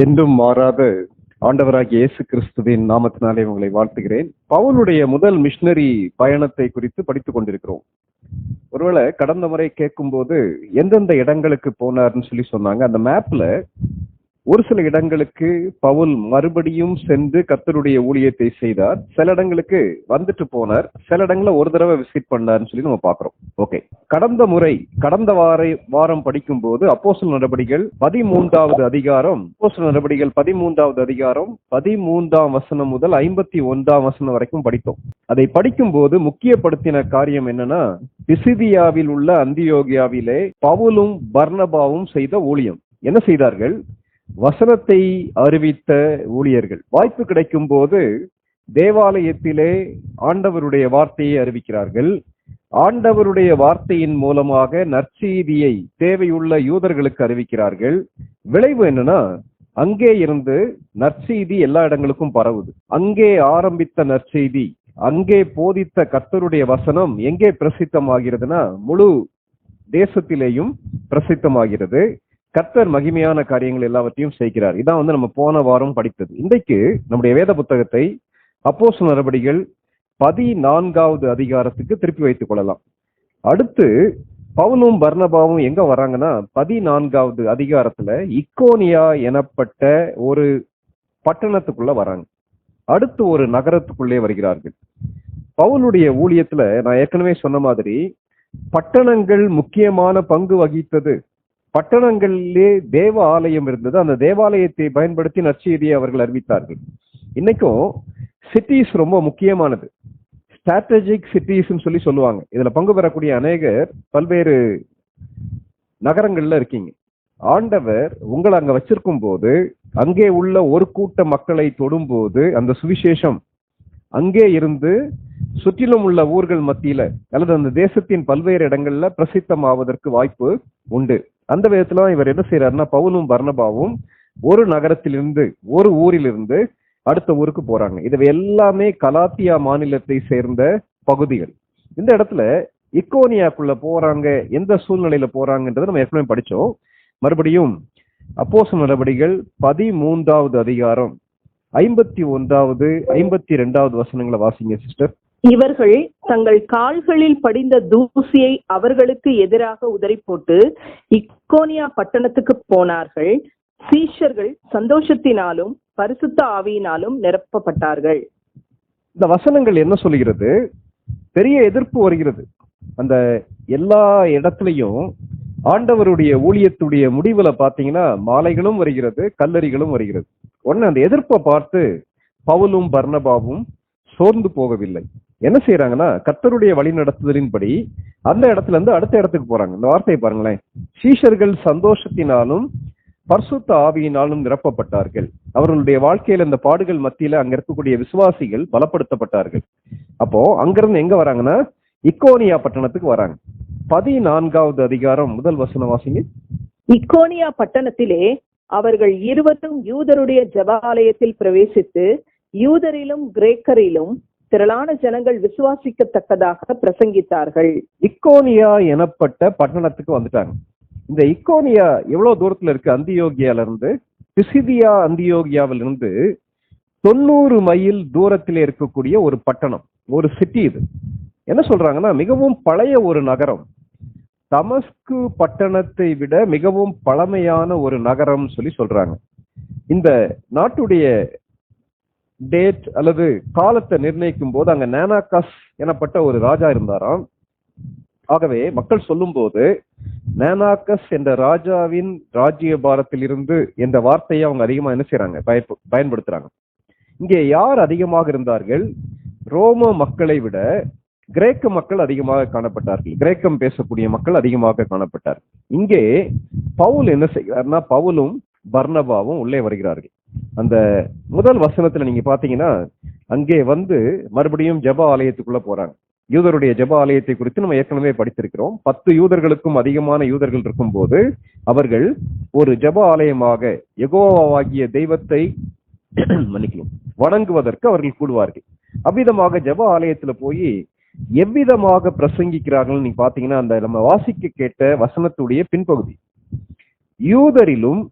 என்றும் மாறாத ஆண்டவராகிய இயேசு கிறிஸ்துவின் நாமத்தினாலே உங்களை வாழ்த்துகிறேன். பவுலுடைய முதல் மிஷனரி பயணத்தை குறித்து படித்துக் கொண்டிருக்கிறோம். ஒருவேளை கடந்த முறை கேட்கும்போது எந்தெந்த இடங்களுக்கு போனார்னு சொன்னாங்க. அந்த மேப்ல ஒரு சில இடங்களுக்கு பவுல் மறுபடியும் சென்று கர்த்தருடைய ஊழியத்தை செய்தார். சில இடங்களுக்கு வந்துட்டு போனார், சில இடங்களை ஒரு தடவை விசிட் பண்ணார்னு சொல்லி நம்ம பாக்குறோம். ஓகே, கடந்த வாரம் படிக்கும் போது அப்போஸ்தலர் நடபடிகள் 13வது அதிகாரம், அப்போஸ்தலர் நடபடிகள் 13வது அதிகாரம் 13ஆம் வசனம் முதல் 51ஆம் வசனம் வரைக்கும் படித்தோம். அதை படிக்கும் போது முக்கியப்படுத்தின காரியம் என்னன்னா, பிசிதியாவில் உள்ள அந்தியோகியாவிலே பவுலும் பர்னபாவும் செய்த ஊழியம். என்ன செய்தார்கள்? வசனத்தை அறிவித்த ஊழியர்கள். வாய்ப்பு கிடைக்கும் போது தேவாலயத்திலே ஆண்டவருடைய வார்த்தையை அறிவிக்கிறார்கள். ஆண்டவருடைய வார்த்தையின் மூலமாக நற்செய்தியை தேவையுள்ள யூதர்களுக்கு அறிவிக்கிறார்கள். விளைவு என்னன்னா, அங்கே இருந்து நற்செய்தி எல்லா இடங்களுக்கும் பரவுது. அங்கே ஆரம்பித்த நற்செய்தி, அங்கே போதித்த கர்த்தருடைய வசனம் எங்கே பிரசித்தமாகிறதுனா முழு தேசத்திலேயும் பிரசித்தமாகிறது. கர்த்தர் மகிமையான காரியங்கள் எல்லாவற்றையும் செய்கிறார். இதான் நம்ம போன வாரம் படித்தது. இன்றைக்கு நம்முடைய வேத புத்தகத்தை அப்போஸ்தலர் நடபடிகள் 14வது அதிகாரத்துக்கு திருப்பி வைத்துக் கொள்ளலாம். அடுத்து பவுலும் பர்னபாவும் எங்க வராங்கன்னா, 14வது அதிகாரத்துல இக்கோனியா எனப்பட்ட ஒரு பட்டணத்துக்குள்ள வராங்க. அடுத்து ஒரு நகரத்துக்குள்ளே வருகிறார்கள். பவுலுடைய ஊழியத்துல நான் ஏற்கனவே சொன்ன மாதிரி பட்டணங்கள் முக்கியமான பங்கு வகித்தது. பட்டணங்களிலே தேவ ஆலயம் இருந்தது. அந்த தேவாலயத்தை பயன்படுத்தி நற்செய்தியை அவர்கள் அறிவித்தார்கள். இன்னைக்கும் சிட்டிஸ் ரொம்ப முக்கியமானது. ஸ்ட்ராட்டஜிக் சிட்டிஸ் சொல்லுவாங்க. இதுல பங்கு பெறக்கூடிய அநேகர் பல்வேறு நகரங்கள்ல இருக்கீங்க. ஆண்டவர் உங்களை அங்க வச்சிருக்கும் போது, அங்கே உள்ள ஒரு கூட்ட மக்களை தொடும் போது அந்த சுவிசேஷம் அங்கே இருந்து சுற்றிலும் உள்ள ஊர்கள் மத்தியில அல்லது அந்த தேசத்தின் பல்வேறு இடங்கள்ல பிரசித்தமாவதற்கு வாய்ப்பு உண்டு. அந்த விதத்துல இவர் என்ன செய்யறாருன்னா, பவுலும் பர்னபாவும் ஒரு நகரத்திலிருந்து, ஒரு ஊரிலிருந்து அடுத்த ஊருக்கு போறாங்க. இது எல்லாமே கலாத்தியா மாநிலத்தை சேர்ந்த பகுதிகள். இந்த இடத்துல இக்கோனியாக்குள்ள போறாங்க. எந்த சூழ்நிலையில போறாங்கன்றதை நம்ம ஏற்கனவே படிச்சோம். மறுபடியும் அப்போஸ்தலர் நடபடிகள் 13வது அதிகாரம் 51வது 52வது வசனங்களை வாசிங்க சிஸ்டர். இவர்கள் தங்கள் கால்களில் படிந்த தூசியை அவர்களுக்கு எதிராக உதறி போட்டு இக்கோனியா பட்டணத்துக்கு போனார்கள். சீஷர்கள் சந்தோஷத்தினாலும் பரிசுத்த ஆவியினாலும் நிரப்பப்பட்டார்கள். இந்த வசனங்கள் என்ன சொல்லுகிறது? பெரிய எதிர்ப்பு வருகிறது. அந்த எல்லா இடத்துலையும் ஆண்டவருடைய ஊழியத்துடைய முடிவுல பாத்தீங்கன்னா மாலைகளும் வருகிறது, கல்லறிகளும் வருகிறது. உடனே அந்த எதிர்ப்பை பார்த்து பவுலும் பர்னபாவும் சோர்ந்து போகவில்லை. என்ன செய்யறாங்கன்னா, கர்த்தருடைய வழி நடத்துதலின்படி அந்த இடத்துல இருந்து அடுத்த இடத்துக்கு போறாங்க. இந்த வார்த்தையை பாருங்களேன். சீஷர்கள் சந்தோஷத்தினாலும் பரிசுத்த ஆவியினாலும் நிரப்பப்பட்டார்கள். அவர்களுடைய வாழ்க்கையில இந்த பாடுகள் மத்தியில அங்க இருக்கக்கூடிய விசுவாசிகள் பலப்படுத்தப்பட்டார்கள். அப்போ அங்கிருந்து எங்க வராங்கன்னா, இக்கோனியா பட்டணத்துக்கு வராங்க. 14வது அதிகாரம் முதல் வசனம் வாசிங்க. இக்கோனியா பட்டணத்திலே அவர்கள் இருவரும் யூதருடைய ஜெபாலயத்தில் பிரவேசித்து யூதரிலும் கிரேக்கரிலும் திரளான ஜனங்கள் விசுவாசிக்கத்தக்கதாக பிரசங்கித்தார்கள். இக்கோனியா எனப்பட்ட பட்டணத்துக்கு வந்துட்டாங்க. இந்த இக்கோனியா எவ்வளவு தூரத்துல இருக்கு? அந்தியோகியால இருந்து, பிசிதியா அந்தியோகியாவில இருந்து 90 மைல் தூரத்திலே இருக்கக்கூடிய ஒரு பட்டணம், ஒரு சிட்டி. இது என்ன சொல்றாங்கன்னா, மிகவும் பழைய ஒரு நகரம். தமஸ்கு பட்டணத்தை விட மிகவும் பழமையான ஒரு நகரம் சொல்றாங்க. இந்த நாட்டுடைய டேட் அல்லது காலத்தை நிர்ணயிக்கும் போது அங்க நேனாகஸ் எனப்பட்ட ஒரு ராஜா இருந்தாராம். ஆகவே மக்கள் சொல்லும் போது நேனாகஸ் என்ற ராஜாவின் ராஜ்யபாரத்தில் இருந்து என்ற வார்த்தையை அவங்க அதிகமா என்ன செய்யறாங்க? பயன்படுத்துறாங்க. இங்கே யார் அதிகமாக இருந்தார்கள்? ரோம மக்களை விட கிரேக்க மக்கள் அதிகமாக காணப்பட்டார்கள். கிரேக்கம் பேசக்கூடிய மக்கள் அதிகமாக காணப்பட்டார்கள். இங்கே பவுல் என்ன செய்கிறார்னா, பவுலும் பர்னபாவும் உள்ளே வருகிறார்கள். அந்த முதல் வசனத்துல நீங்க பாத்தீங்கன்னா, அங்கே வந்து மறுபடியும் ஜெப ஆலயத்துக்குள்ள போறாங்க. யூதருடைய ஜெப ஆலயத்தை குறித்து நம்ம ஏற்கனவே படித்திருக்கிறோம். 10 யூதர்களுக்கும் அதிகமான யூதர்கள் இருக்கும் போது அவர்கள் ஒரு ஜெப ஆலயமாக யெகோவாகிய தெய்வத்தை வணங்குவதற்கு அவர்கள் கூடுவார்கள். அவ்விதமாக ஜெப ஆலயத்துல போய் எவ்விதமாக பிரசங்கிக்கிறார்கள் நீங்க பாத்தீங்கன்னா, அந்த நம்ம வாசிக்க கேட்ட வசனத்துடைய பின்பகுதி, யூதரிலும்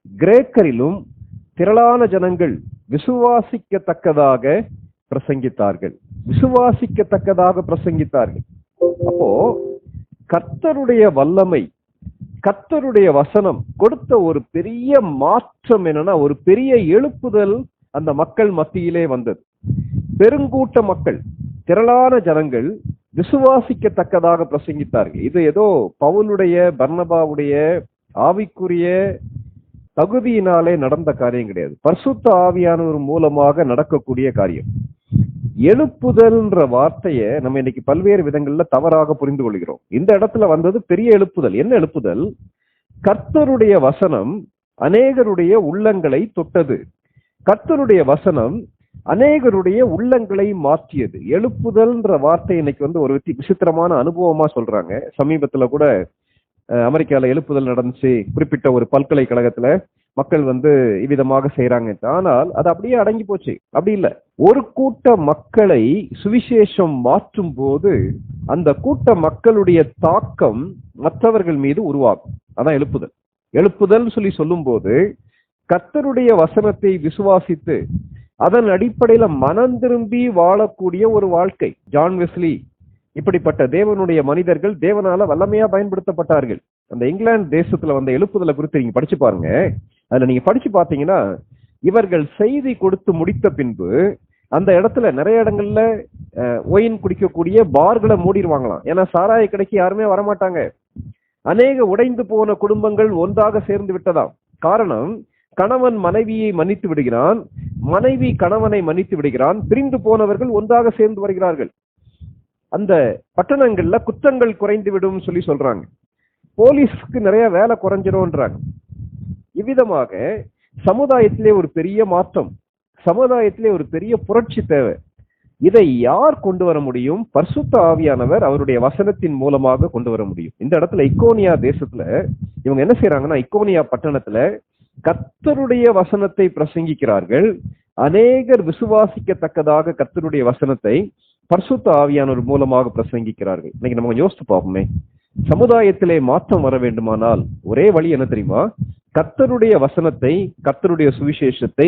கிரேக்கரிலும் திரளான ஜனங்கள் விசுவாசிக்கத்தக்கதாக பிரசங்கித்தார்கள். விசுவாசிக்கத்தக்கதாக பிரசங்கித்தார்கள். அப்போ கர்த்தருடைய வல்லமை, கர்த்தருடைய வசனம் கொடுத்த ஒரு பெரிய மாற்றம் என்னன்னா, ஒரு பெரிய எழுப்புதல் அந்த மக்கள் மத்தியிலே வந்தது. பெருங்கூட்ட மக்கள், திரளான ஜனங்கள் விசுவாசிக்கத்தக்கதாக பிரசங்கித்தார்கள். இது ஏதோ பவுலுடைய பர்னபாவுடைய ஆவிக்குரிய தகுதியினாலே நடந்த காரியம் கிடையாது. பரிசுத்த ஆவியானவர் மூலமாக நடக்கக்கூடிய காரியம். எழுப்புதல்ன்ற வார்த்தையை நம்ம இன்னைக்கு பல்வேறு விதங்கள்ல தவறாக புரிந்து கொள்கிறோம். இந்த இடத்துல வந்தது பெரிய எழுப்புதல். என்ன எழுப்புதல்? கர்த்தருடைய வசனம் அநேகருடைய உள்ளங்களை தொட்டது. கர்த்தருடைய வசனம் அநேகருடைய உள்ளங்களை மாற்றியது. எழுப்புதல்ன்ற வார்த்தை இன்னைக்கு ஒரு விசித்திரமான அனுபவமா சொல்றாங்க. சமீபத்துல கூட அமெரிக்கால எழுப்புதல் நடந்துச்சு. குறிப்பிட்ட ஒரு பல்கலைக்கழகத்துல மக்கள் இவ்விதமாக செய்யறாங்க. ஆனால் அது அப்படியே அடங்கி போச்சு. அப்படி இல்லை. ஒரு கூட்ட மக்களை சுவிசேஷம் மாற்றும் போது அந்த கூட்ட மக்களுடைய தாக்கம் மற்றவர்கள் மீது உருவாகும். அதான் எழுப்புதல். எழுப்புதல் சொல்லி சொல்லும் போது கர்த்தருடைய வசனத்தை விசுவாசித்து அதன் அடிப்படையில மனம் திரும்பி வாழக்கூடிய ஒரு வாழ்க்கை. ஜான் வெஸ்லி இப்படிப்பட்ட தேவனுடைய மனிதர்கள் தேவனால வல்லமையா பயன்படுத்தப்பட்டார்கள். அந்த இங்கிலாந்து தேசத்துல வந்த எழுப்புதலை குறித்து நீங்க படிச்சு பாருங்க. அதுல நீங்க படிச்சு பாத்தீங்கன்னா, இவர்கள் செய்தி கொடுத்து முடித்த பின்பு அந்த இடத்துல நிறைய இடங்கள்ல ஒயின் குடிக்கக்கூடிய பார்களை மூடிடுவாங்களாம். ஏன்னா சாராய கடைக்கு யாருமே வரமாட்டாங்க. அநேக உடைந்து போன குடும்பங்கள் ஒன்றாக சேர்ந்து விட்டதாம். காரணம், கணவன் மனைவியை மன்னித்து விடுகிறான், மனைவி கணவனை மன்னித்து விடுகிறான், பிரிந்து போனவர்கள் ஒன்றாக சேர்ந்து வருகிறார்கள். அந்த பட்டணங்கள்ல குற்றங்கள் குறைந்து விடும் சொல்லி சொல்றாங்க. போலீஸ்க்கு நிறைய வேலை குறைஞ்சிரும்ன்றாங்க. இவ்விதமாக சமுதாயத்திலே ஒரு பெரிய மாற்றம், சமுதாயத்திலே ஒரு பெரிய புரட்சி தேவை. இதை யார் கொண்டு வர முடியும்? பரிசுத்த ஆவியானவர் அவருடைய வசனத்தின் மூலமாக கொண்டு வர முடியும். இந்த இடத்துல இக்கோனியா தேசத்துல இவங்க என்ன செய்யறாங்கன்னா, இக்கோனியா பட்டணத்துல கர்த்தருடைய வசனத்தை பிரசங்கிக்கிறார்கள். அநேகர் விசுவாசிக்கத்தக்கதாக கர்த்தருடைய வசனத்தை பரிசுத்த ஆவியானவர் மூலமாக பிரசங்கிக்கிறார்கள். இன்னைக்கு நம்ம யோசித்து பார்ப்போமே, சமுதாயத்திலே மாற்றம் வர வேண்டுமானால் ஒரே வழி என்ன தெரியுமா? கர்த்தருடைய வசனத்தை, கர்த்தருடைய சுவிசேஷத்தை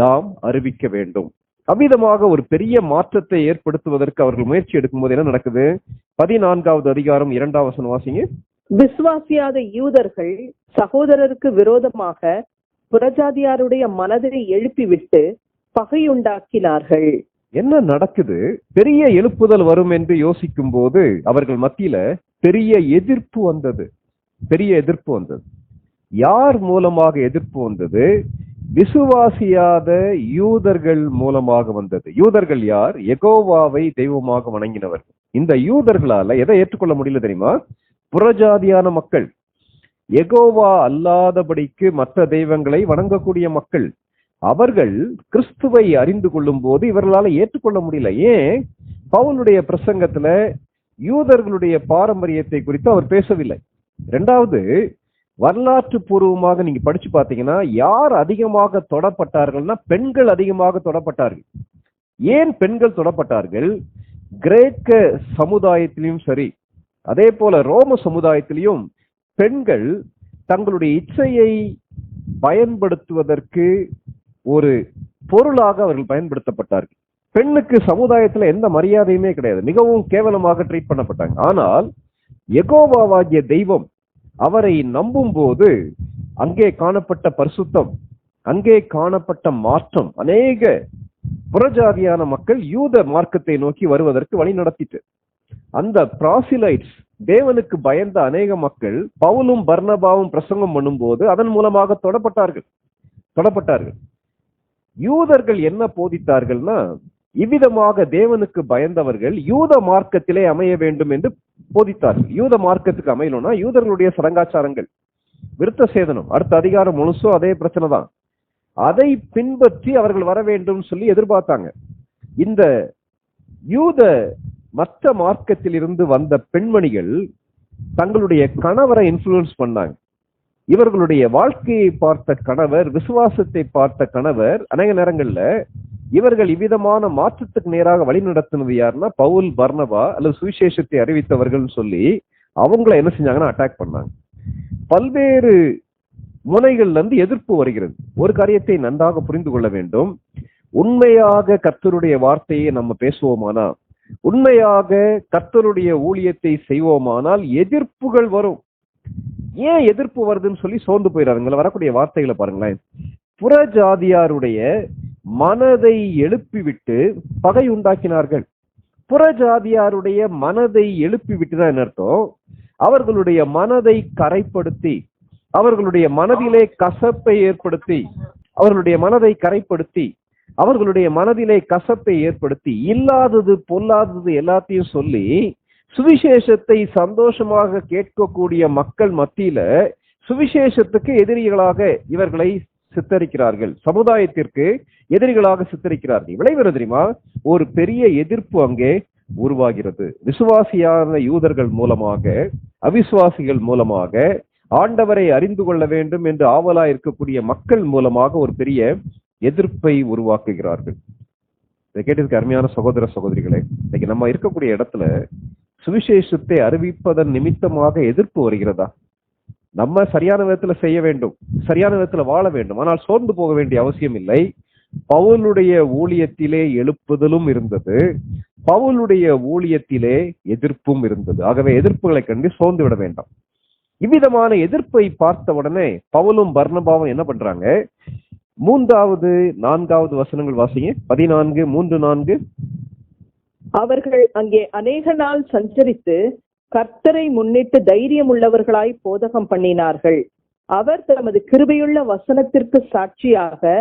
நாம் அறிவிக்க வேண்டும். அவ்விதமாக ஒரு பெரிய மாற்றத்தை ஏற்படுத்துவதற்கு அவர்கள் முயற்சி எடுக்கும்போது என்ன நடக்குது? 14வது அதிகாரம் 2ஆம் வசனம் வாசிங்க. விசுவாசியாத யூதர்கள் சகோதரருக்கு விரோதமாக புறஜாதியாருடைய மனதை எழுப்பிவிட்டு பகையுண்டாக்கினார்கள். என்ன நடக்குது? பெரிய எழுப்புதல் வரும் என்று யோசிக்கும் போது அவர்கள் மத்தியில பெரிய எதிர்ப்பு வந்தது. பெரிய எதிர்ப்பு வந்தது. யார் மூலமாக எதிர்ப்பு வந்தது? விசுவாசியாத யூதர்கள் மூலமாக வந்தது. யூதர்கள் யார்? யெகோவாவை தெய்வமாக வணங்கினவர்கள். இந்த யூதர்களால எதை ஏற்றுக்கொள்ள முடியல தெரியுமா? புறஜாதியான மக்கள், யெகோவா அல்லாதபடிக்கு மற்ற தெய்வங்களை வணங்கக்கூடிய மக்கள், அவர்கள் கிறிஸ்துவை அறிந்து கொள்ளும் போது இவர்களால ஏற்றுக்கொள்ள முடியல. ஏன்? பவுலுடைய பிரசங்கத்துல யூதர்களுடைய பாரம்பரியத்தை குறித்து அவர் பேசவில்லை. இரண்டாவது, வரலாற்று பூர்வமாக நீங்க படிச்சு பாத்தீங்கன்னா, யார் அதிகமாக தொடப்பட்டார்கள்னா பெண்கள் அதிகமாக தொடப்பட்டார்கள். ஏன் பெண்கள் தொடப்பட்டார்கள்? கிரேக்க சமுதாயத்திலும் சரி, அதே போல ரோம சமுதாயத்திலையும் பெண்கள் தங்களுடைய இச்சையை பயன்படுத்துவதற்கு ஒரு பொருளாக அவர்கள் பயன்படுத்தப்பட்டார்கள். பெண்ணுக்கு சமுதாயத்துல எந்த மரியாதையுமே கிடையாது. மிகவும் கேவலமாக ட்ரீட் பண்ணப்பட்டாங்க. ஆனால் யெகோவாவாகிய தெய்வம் அவரை நம்பும் போது அங்கே காணப்பட்ட பரிசுத்தம், அங்கே காணப்பட்ட மாற்றம் அநேக புறஜாதியான மக்கள் யூத மார்க்கத்தை நோக்கி வருவதற்கு வழி நடத்திட்டு, அந்த பிராசிலைட்ஸ், தேவனுக்கு பயந்த அநேக மக்கள் பவுலும் பர்னபாவும் பிரசங்கம் பண்ணும் போது அதன் மூலமாக தொடப்பட்டார்கள். யூதர்கள் என்ன போதித்தார்கள்னா, இவ்விதமாக தேவனுக்கு பயந்தவர்கள் யூத மார்க்கத்திலே அமைய வேண்டும் என்று போதித்தார்கள். யூத மார்க்கத்துக்கு அமையணும்னா யூதர்களுடைய சடங்காச்சாரங்கள், விருத்த சேதனம், அடுத்த அதிகாரம் முழுசும் அதே பிரச்சனை தான். அதை பின்பற்றி அவர்கள் வர வேண்டும் சொல்லி எதிர்பார்த்தாங்க. இந்த யூத மற்ற மார்க்கத்தில் இருந்து வந்த பெண்மணிகள் தங்களுடைய கணவரை இன்ஃப்ளூயன்ஸ் பண்ணாங்க. இவர்களுடைய வாழ்க்கையை பார்த்த கணவர், விசுவாசத்தை பார்த்த கணவர், அநேக நேரங்கள்ல இவர்கள் இவ்விதமான மாற்றத்துக்கு நேராக வழி நடத்தினது யாருன்னா பவுல், பர்னபா அல்லது சுவிசேஷத்தை அறிவித்தவர்கள் சொல்லி அவங்கள என்ன செஞ்சாங்கன்னா அட்டாக் பண்ணாங்க. பல்வேறு முனைகள்ல இருந்து எதிர்ப்பு வருகிறது. ஒரு காரியத்தை நன்றாக புரிந்து கொள்ள வேண்டும். உண்மையாக கர்த்தருடைய வார்த்தையை நம்ம பேசுவோமானா, உண்மையாக கர்த்தருடைய ஊழியத்தை செய்வோமானால் எதிர்ப்புகள் வரும். ஏன் எதிர்ப்பு வருதுன்னு சொல்லி சோர்ந்து போயிடாதுங்களா? வரக்கூடிய வார்த்தைகளை பாருங்களேன். புறஜாதியாருடைய மனதை எழுப்பிவிட்டு பகை உண்டாக்கினார்கள். புறஜாதியாருடைய மனதை எழுப்பிவிட்டுதான் என்ன அர்த்தம்? அவர்களுடைய மனதை கரைப்படுத்தி, அவர்களுடைய மனதிலே கசப்பை ஏற்படுத்தி, அவர்களுடைய மனதை கரைப்படுத்தி, அவர்களுடைய மனதிலே கசப்பை ஏற்படுத்தி, இல்லாதது பொல்லாதது எல்லாத்தையும் சொல்லி சுவிசேஷத்தை சந்தோஷமாக கேட்கக்கூடிய மக்கள் மத்தியில சுவிசேஷத்துக்கு எதிரிகளாக இவர்களை சித்தரிக்கிறார்கள். சமுதாயத்திற்கு எதிரிகளாக சித்தரிக்கிறார்கள். விளைவு தெரியுமா? ஒரு பெரிய எதிர்ப்பு அங்கே உருவாகிறது. விசுவாசியான யூதர்கள் மூலமாக, அவிசுவாசிகள் மூலமாக, ஆண்டவரை அறிந்து கொள்ள வேண்டும் என்று ஆவலா இருக்கக்கூடிய மக்கள் மூலமாக ஒரு பெரிய எதிர்ப்பை உருவாக்குகிறார்கள். இதை கேட்டதுக்கு அருமையான சகோதர சகோதரிகளே, இன்னைக்கு நம்ம இருக்கக்கூடிய இடத்துல சுவிசேஷத்தை அறிவிப்பதன் நிமித்தமாக எதிர்ப்பு வருகிறதா? நம்ம சரியான விதத்துல செய்ய வேண்டும், சரியான விதத்துல வாழ வேண்டும், ஆனால் சோர்ந்து போக வேண்டிய அவசியம் இல்லை. பவுலுடைய ஊழியத்திலே எழுப்புதலும் இருந்தது, பவுலுடைய ஊழியத்திலே எதிர்ப்பும் இருந்தது. ஆகவே எதிர்ப்புகளை கண்டு சோர்ந்து விட வேண்டாம். இவ்விதமான எதிர்ப்பை பார்த்த உடனே பவுலும் பர்னபாவும் என்ன பண்றாங்க? 3வது 4வது வசனங்கள் வாசிங்க. 14, 3, 4. அவர்கள் அங்கே அநேக நாள் சஞ்சரித்து கர்த்தரை முன்னிட்டு தைரியம் உள்ளவர்களாய் போதகம் பண்ணினார்கள். அவர் தமது கிருபையுள்ள வசனத்திற்கு சாட்சியாக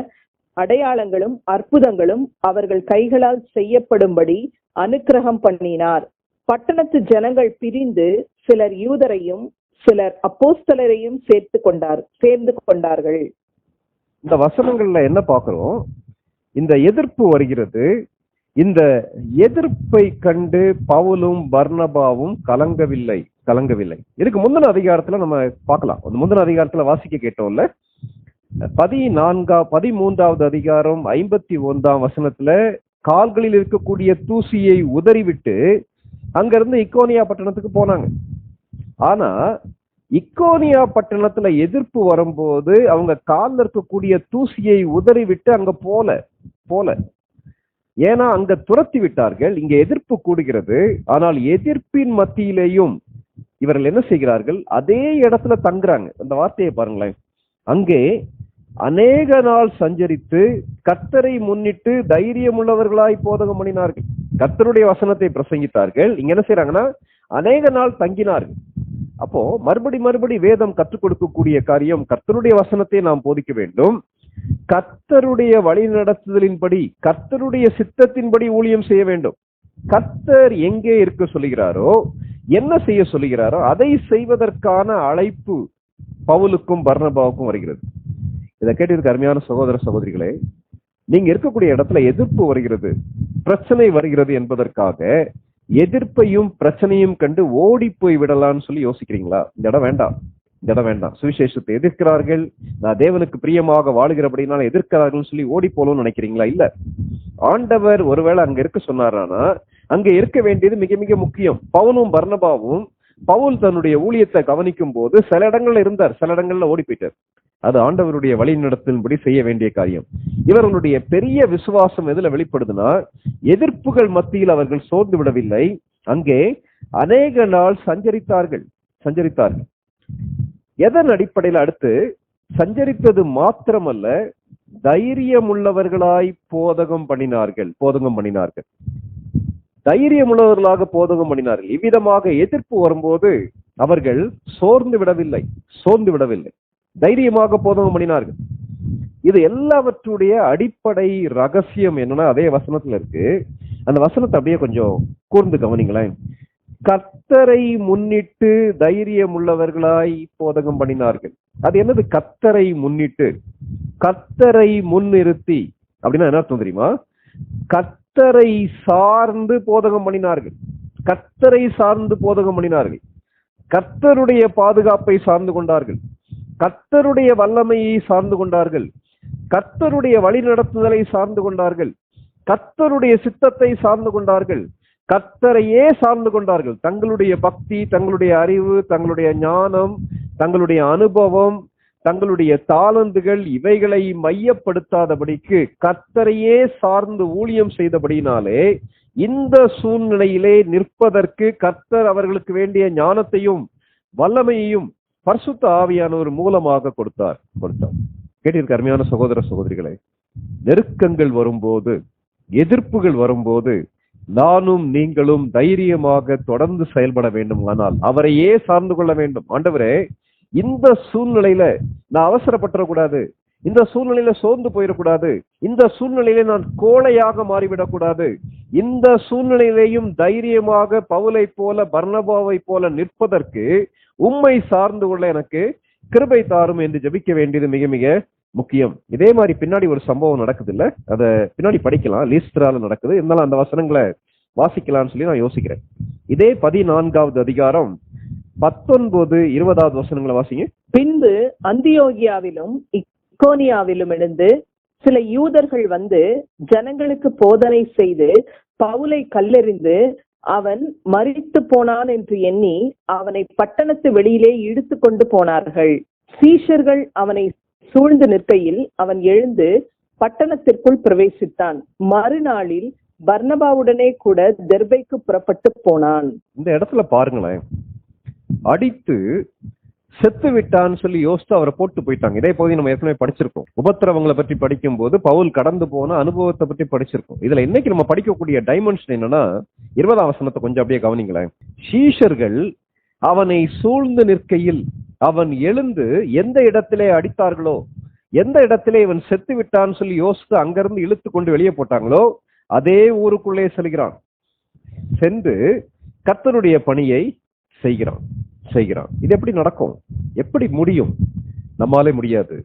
அடையாளங்களும் அற்புதங்களும் அவர்கள் கைகளால் செய்யப்படும்படி அனுக்கிரகம் பண்ணினார். பட்டணத்து ஜனங்கள் பிரிந்து சிலர் யூதரையும் சிலர் அப்போஸ்தலரையும் சேர்ந்து கொண்டார்கள். இந்த வசனங்கள்ல என்ன பார்க்கிறோம்? இந்த எதிர்ப்பு வருகிறது. இந்த எதிர்ப்பை கண்டு பவுலும் பர்னபாவும் கலங்கவில்லை. இதுக்கு முந்தின அதிகாரத்துல நம்ம பார்க்கலாம். முந்தின அதிகாரத்துல வாசிக்க கேட்டோம்ல, 13வது அதிகாரம் 51ஆம் வசனத்துல கால்களில் இருக்கக்கூடிய தூசியை உதறிவிட்டு அங்கிருந்து இக்கோனியா பட்டணத்துக்கு போனாங்க. ஆனா இக்கோனியா பட்டணத்துல எதிர்ப்பு வரும்போது அவங்க காலில் இருக்கக்கூடிய தூசியை உதறிவிட்டு அங்க போல ஏன்னா அங்க துரத்தி விட்டார்கள். இங்க எதிர்ப்பு கூடுகிறது. ஆனால் எதிர்ப்பின் மத்தியிலேயும் இவர்கள் என்ன செய்கிறார்கள்? அதே இடத்துல தங்குறாங்க. அந்த வார்த்தையை பாருங்களேன். அங்கே அநேக நாள் சஞ்சரித்து கர்த்தரை முன்னிட்டு தைரியம் உள்ளவர்களாய் போதகம் பண்ணினார்கள். கர்த்தருடைய வசனத்தை பிரசங்கித்தார்கள். இங்க என்ன செய்யறாங்கன்னா அநேக நாள் தங்கினார்கள். அப்போ மறுபடி வேதம் கற்றுக் கொடுக்கக்கூடிய காரியம், கர்த்தருடைய வசனத்தை நாம் போதிக்க வேண்டும். கர்த்தருடைய வழி நடத்துதலின்படி, கர்த்தருடைய சித்தத்தின்படி ஊழியம் செய்ய வேண்டும். கர்த்தர் எங்கே இருக்க சொல்லுகிறாரோ, என்ன செய்ய சொல்லுகிறாரோ அதை செய்வதற்கான அழைப்பு பவுலுக்கும் பர்னபாவுக்கும் வருகிறது. இதை கேட்டிருக்க அருமையான சகோதர சகோதரிகளே, நீங்க இருக்கக்கூடிய இடத்துல எதிர்ப்பு வருகிறது, பிரச்சனை வருகிறது என்பதற்காக எதிர்ப்பையும் பிரச்சனையும் கண்டு ஓடி போய் விடலான்னு சொல்லி யோசிக்கிறீங்களா? இந்த இடம் வேண்டாம். சுவிசேஷத்தை எதிர்க்கிறார்கள், நான் தேவனுக்கு பிரியமாக வாழுகிறபடினால எதிர்க்கிறார்கள் சொல்லி ஓடி போகணும்னு நினைக்கிறீங்களா? இல்ல. ஆண்டவர் ஒருவேளை அங்க இருக்க சொன்னாரானா அங்க இருக்க வேண்டியது மிக மிக முக்கியம். பவுலும் பர்னபாவும் பவுல் தன்னுடைய ஊழியத்தை கவனிக்கும் போது சில இடங்கள்ல இருந்தார், சில இடங்கள்ல ஓடி போயிட்டார். அது ஆண்டவருடைய வழி நடத்தின்படி செய்ய வேண்டிய காரியம். இவர்களுடைய பெரிய விசுவாசம் எதுல வெளிப்படுதுன்னா, எதிர்ப்புகள் மத்தியில் அவர்கள் சோர்ந்து விடவில்லை. அங்கே அநேக நாள் சஞ்சரித்தார்கள். எதன் அடிப்படையில்? அடுத்து சஞ்சரித்தது மாத்திரமல்ல, தைரியம் உள்ளவர்களாய் போதகம் பண்ணினார்கள். தைரியம் உள்ளவர்களாக போதகம் பண்ணினார்கள். இவ்விதமாக எதிர்ப்பு வரும்போது அவர்கள் சோர்ந்து விடவில்லை, தைரியமாக போதகம் பண்ணினார்கள். இது எல்லாவற்றுடைய அடிப்படை ரகசியம் என்னன்னா அதே வசனத்துல இருக்கு. அந்த வசனத்தை அப்படியே கொஞ்சம் கூர்ந்து கவனிங்களேன். கர்த்தரை முன்னிட்டு தைரியம் உள்ளவர்களாய் போதகம் பண்ணினார்கள். அது என்னது? கர்த்தரை முன்னிட்டு, கர்த்தரை முன்னிறுத்தி அப்படின்னா என்ன அர்த்தம் தெரியுமா? கர்த்தரை சார்ந்து போதகம் பண்ணினார்கள். கர்த்தருடைய பாதுகாப்பை சார்ந்து கொண்டார்கள். கர்த்தருடைய வல்லமையை சார்ந்து கொண்டார்கள். கர்த்தருடைய வழி நடத்துதலை சார்ந்து கொண்டார்கள். கர்த்தருடைய சித்தத்தை சார்ந்து கொண்டார்கள். கர்த்தரையே சார்ந்து கொண்டார்கள். தங்களுடைய பக்தி, தங்களுடைய அறிவு, தங்களுடைய ஞானம், தங்களுடைய அனுபவம், தங்களுடைய தாளந்துகள் இவைகளை மையப்படுத்தாதபடிக்கு கர்த்தரையே சார்ந்து ஊழியம் செய்தபடினாலே இந்த சூழ்நிலையிலே நிற்பதற்கு கர்த்தர் அவர்களுக்கு வேண்டிய ஞானத்தையும் வல்லமையையும் பரிசுத்த ஆவியானவர் மூலமாக கொடுத்தார். கேட்டிருக்க அருமையான சகோதர சகோதரிகளே, நெருக்கங்கள் வரும்போது, எதிர்ப்புகள் வரும்போது நானும் நீங்களும் தைரியமாக தொடர்ந்து செயல்பட வேண்டும். ஆனால் அவரையே சார்ந்து கொள்ள வேண்டும். ஆண்டவரே, இந்த சூழ்நிலையில நான் அவசரப்பட்டுறக்கூடாது, இந்த சூழ்நிலையில சோர்ந்து போயிடக்கூடாது, இந்த சூழ்நிலையில நான் கோழையாக மாறிவிடக்கூடாது, இந்த சூழ்நிலையிலேயும் தைரியமாக பவுலை போல பர்னபாவை போல நிற்பதற்கு உம்மை சார்ந்து கொள்ள எனக்கு கிருபை தாரும் என்று ஜெபிக்க வேண்டியது மிக மிக முக்கியம். இதே மாதிரி பின்னாடி ஒரு சம்பவம் நடக்குது இல்ல, அத பின்னாடி படிக்கலாம். லீஸ்திரால நடக்குது. இருந்தாலும் அந்த வசனங்களை வாசிக்கலாம்னு சொல்லி நான் யோசிக்கிறேன். இதே 14வது அதிகாரம் 19, 20வது வசனங்களை வாசிங்க. பின்பு அந்தியோகியாவிலும் இக்கோனியாவிலும் இருந்து சில யூதர்கள் வந்து ஜனங்களுக்கு போதனை செய்து பவுலை கல்லெறிந்து அவன் மரித்து போனான் என்று எண்ணி அவனை பட்டணத்து வெளியிலே இழுத்து கொண்டு போனார்கள். சீஷர்கள் அவனை சூழ்ந்து நிற்கையில் அவன் எழுந்து பட்டணத்திற்குள் பிரவேசித்தான். மறுநாளில் பர்னபாவுடனே கூட தெர்பைக்கு புறப்பட்டு போனான். இந்த இடத்துல பாருங்களேன், அடித்து செத்து விட்டான்னு சொல்லி யோசித்து அவரை போட்டு போயிட்டாங்க. இதே போது நம்ம ஏற்கனவே படிச்சிருக்கோம். உபத்திரவங்களை பற்றி படிக்கும் போது பவுல் கடந்து போன அனுபவத்தை பற்றி படிச்சிருக்கோம். இதுல இன்னைக்கு நம்ம படிக்கக்கூடிய டைமென்ஷன் என்னன்னா, 20ஆம் வசனத்தை கொஞ்சம் அப்படியே கவனிங்களேன். சீஷர்கள் அவனை சூழ்ந்து நிற்கையில் அவன் எழுந்து எந்த இடத்திலே அடித்தார்களோ, எந்த இடத்திலே இவன் செத்து விட்டான்னு சொல்லி யோசித்து அங்கிருந்து இழுத்து கொண்டு வெளியே போட்டாங்களோ அதே ஊருக்குள்ளே செல்கிறான். சென்று கர்த்தருடைய பணியை செய்கிறான். இது எப்படி நடக்கும்? எப்படி முடியும்? நம்மாலே முடியாது.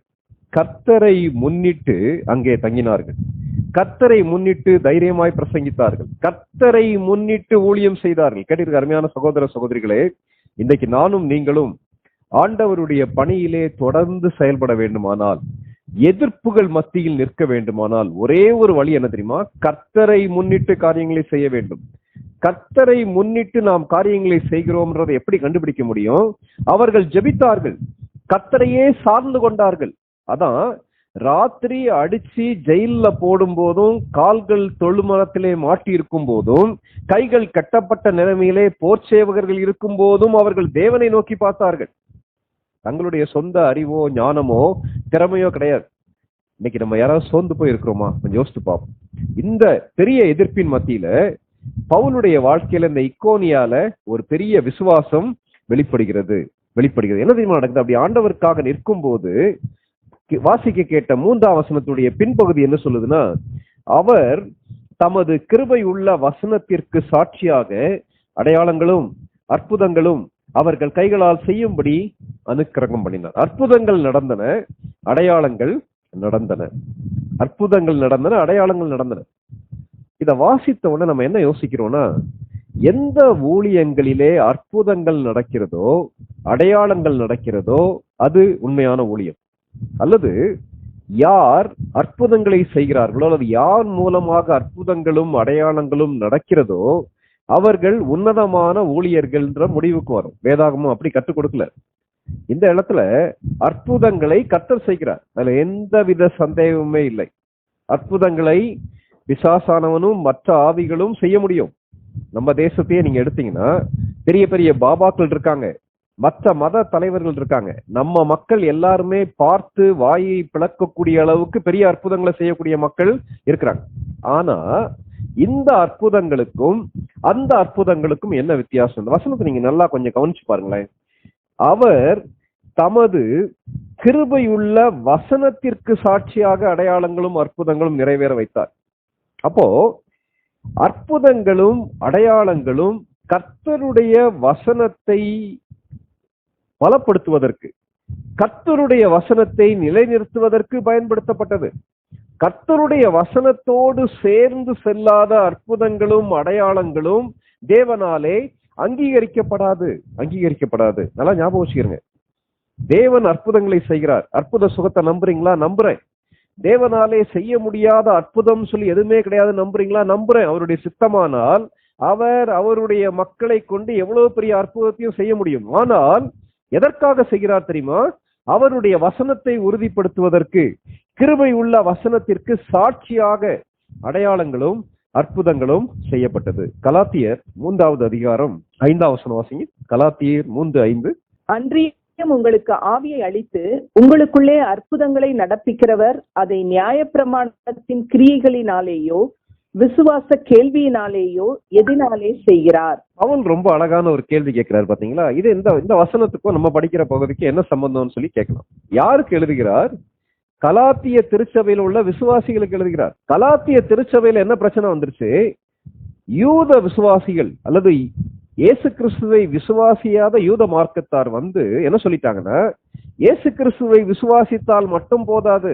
கர்த்தரை முன்னிட்டு அங்கே தங்கினார்கள். கர்த்தரை முன்னிட்டு தைரியமாய் பிரசங்கித்தார்கள். கர்த்தரை முன்னிட்டு ஊழியம் செய்தார்கள். கேட்டிருக்க அருமையான சகோதர சகோதரிகளே, இன்றைக்கு நானும் நீங்களும் ஆண்டவருடைய பணியிலே தொடர்ந்து செயல்பட வேண்டுமானால், எதிர்ப்புகள் மத்தியில் நிற்க வேண்டுமானால் ஒரே ஒரு வழி என்ன தெரியுமா? கர்த்தரை முன்னிட்டு காரியங்களை செய்ய வேண்டும். கர்த்தரை முன்னிட்டு நாம் காரியங்களை செய்கிறோம்ன்றதை எப்படி கண்டுபிடிக்க முடியும்? அவர்கள் ஜெபித்தார்கள், கர்த்தரையே சார்ந்து கொண்டார்கள். அதான் ராத்திரி அடிச்சு ஜெயில போடும் போதும், கால்கள் தொழுமரத்திலே மாட்டி இருக்கும் போதும், கைகள் கட்டப்பட்ட நிலைமையிலே போர்ச்சேவகர்கள் இருக்கும் போதும் அவர்கள் தேவனை நோக்கி பார்த்தார்கள். தங்களுடைய சொந்த அறிவோ ஞானமோ திறமையோ கிடையாது. இன்னைக்கு நம்ம யாராவது சோர்ந்து போய் இருக்கிறோமா? கொஞ்சம் யோசித்து பார்ப்போம். இந்த பெரிய எதிர்ப்பின் மத்தியில பவுலுடைய வாழ்க்கையில இந்த இக்கோனியால ஒரு பெரிய விசுவாசம் வெளிப்படுகிறது. என்ன தெரியுமா நடக்குது? அப்படி ஆண்டவருக்காக நிற்கும் போது வாசிக்க கேட்ட 3ஆம் வசனத்துடைய பின்பகுதி என்ன சொல்லுதுன்னா, அவர் தமது கிருபை உள்ள வசனத்திற்கு சாட்சியாக அடையாளங்களும் அற்புதங்களும் அவர்கள் கைகளால் செய்யும்படி அனுக்கிரகம் பண்ணினார். அற்புதங்கள் நடந்தன, அடையாளங்கள் நடந்தன. அடையாளங்கள் நடந்தன. இத வாசித்த உடனே நம்ம என்ன யோசிக்கிறோம்னா, எந்த ஊழியங்களிலே அற்புதங்கள் நடக்கிறதோ, அடையாளங்கள் நடக்கிறதோ அது உண்மையான ஊழியம். அல்லது யார் அற்புதங்களை செய்கிறார்களோ, அல்லது யார் மூலமாக அற்புதங்களும் அடையாளங்களும் நடக்கிறதோ அவர்கள் உன்னதமான ஊழியர்கள்ன்ற முடிவுக்கு வரும். வேதாகமும் அப்படி கற்றுக் கொடுக்கல. இந்த இடத்துல அற்புதங்களை கர்த்தர் செய்கிறார், அதுல எந்தவித சந்தேகமுமே இல்லை. அற்புதங்களை பிசாசானவனும் மற்ற ஆவிகளும் செய்ய முடியும். நம்ம தேசத்தையே நீங்க எடுத்தீங்கன்னா பெரிய பெரிய பாபாக்கள் இருக்காங்க, மற்ற மத தலைவர்கள் இருக்காங்க. நம்ம மக்கள் எல்லாருமே பார்த்து வாயை பிளக்கக்கூடிய அளவுக்கு பெரிய அற்புதங்களை செய்யக்கூடிய மக்கள் இருக்கிறாங்க. ஆனா இந்த அற்புதங்களுக்கும் அந்த அற்புதங்களுக்கும் என்ன வித்தியாசம்? இந்த வசனத்தை நீங்க நல்லா கொஞ்சம் கவனிச்சு பாருங்களேன். அவர் தமது கிருபையுள்ள வசனத்திற்கு சாட்சியாக அடையாளங்களும் அற்புதங்களும் நிறைவேற வைத்தார். அப்போ அற்புதங்களும் அடையாளங்களும் கர்த்தருடைய வசனத்தை பலப்படுத்துவதற்கு, கர்த்தருடைய வசனத்தை நிலைநிறுத்துவதற்கு பயன்படுத்தப்பட்டது. கர்த்தருடைய வசனத்தோடு சேர்ந்து செல்லாத அற்புதங்களும் அடையாளங்களும் தேவனாலே அங்கீகரிக்கப்படாது. நல்லா ஞாபகம் வச்சுக்கிறங்க. தேவன் அற்புதங்களை செய்கிறார். அற்புத சுகத்தை நம்புறீங்களா? நம்புறேன். தேவனாலே செய்ய முடியாத அற்புதம் சொல்லி எதுவுமே கிடையாது, நம்புறீங்களா? நம்புறேன். அவருடைய சித்தமானால் அவர் அவருடைய மக்களை கொண்டு எவ்வளவு பெரிய அற்புதத்தையும் செய்ய முடியும். ஆனால் எதற்காக செய்கிறார் தெரியுமா? அவருடைய வசனத்தை உறுதிப்படுத்துவதற்கு கிருபை உள்ள வசனத்திற்கு சாட்சியாக அடையாளங்களும் அற்புதங்களும் செய்யப்பட்டது. கலாத்தியர் 3வது அதிகாரம் 5வது வசனம் வாசிங்க. கலாத்தியர் 3:5. அன்றியும் உங்களுக்கு ஆவியை அளித்து உங்களுக்குள்ளே அற்புதங்களை நடப்பிக்கிறவர் அதை நியாயப்பிரமாணத்தின் கிரியைகளினாலேயோ விசுவாச கேள்வியினாலேயோ எதினாலே செய்கிறார். அவன் ரொம்ப அழகான ஒரு கேள்வி கேட்கிறார் பாத்தீங்களா? இது இந்த வசனத்துக்கும் நம்ம படிக்கிற பகுதிக்கு என்ன சம்பந்தம்னு சொல்லி கேட்கலாம். யாருக்கு எழுதுகிறார்? கலாத்திய திருச்சபையில் உள்ள விசுவாசிகளுக்கு எழுதுகிறார். கலாத்திய திருச்சபையில என்ன பிரச்சனை வந்துருச்சு? யூத விசுவாசிகள் அல்லது இயேசு கிறிஸ்துவை விசுவாசியாத யூத மார்க்கத்தார் வந்து என்ன சொல்லிட்டாங்கன்னா, இயேசு கிறிஸ்துவை விசுவாசித்தால் மட்டும் போதாது,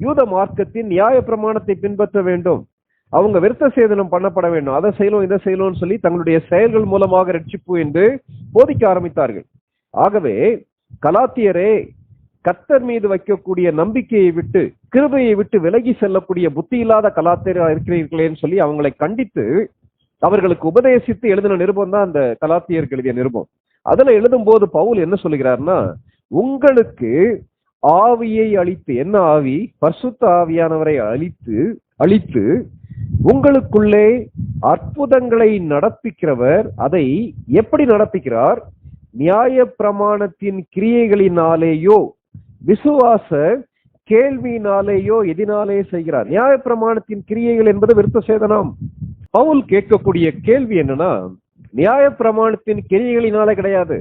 யூத மார்க்கத்தின் நியாய பிரமாணத்தை பின்பற்ற வேண்டும், அவங்க விருத்த சேதனம் பண்ணப்பட வேண்டும், அதை செய்யணும் இதை செய்யணும்னு சொல்லி தங்களுடைய செயல்கள் மூலமாக ரட்சிப்பு என்று போதிக்க ஆரம்பித்தார்கள். ஆகவே கலாத்தியரே, கர்த்தர் மீது வைக்கக்கூடிய நம்பிக்கையை விட்டு கிருபையை விட்டு விலகி செல்லக்கூடிய புத்தி இல்லாத கலாத்தியரா இருக்கிறீர்களேன்னு சொல்லி அவங்களை கண்டித்து அவர்களுக்கு உபதேசித்து எழுதின நிருபம் தான் அந்த கலாத்தியருக்கு எழுதிய நிருபம். அதுல எழுதும் போது பவுல் என்ன சொல்லுகிறார்னா, உங்களுக்கு ஆவியை அளித்து, என்ன ஆவி? பரிசுத்த ஆவியானவரை அளித்து உங்களுக்குள்ளே அற்புதங்களை நடப்பிக்கிறவர் அதை எப்படி நடப்பிக்கிறார்? நியாய பிரமாணத்தின் கிரியைகளினாலேயோ விசுவாச கேள்வியினாலேயோ எதினாலே செய்கிறார். நியாய பிரமாணத்தின் கிரியைகள் என்பது விருத்த சேதனம். பவுல் கேட்கக்கூடிய கேள்வி என்னன்னா, நியாய பிரமாணத்தின் கிரியைகளினாலே கிடையாது,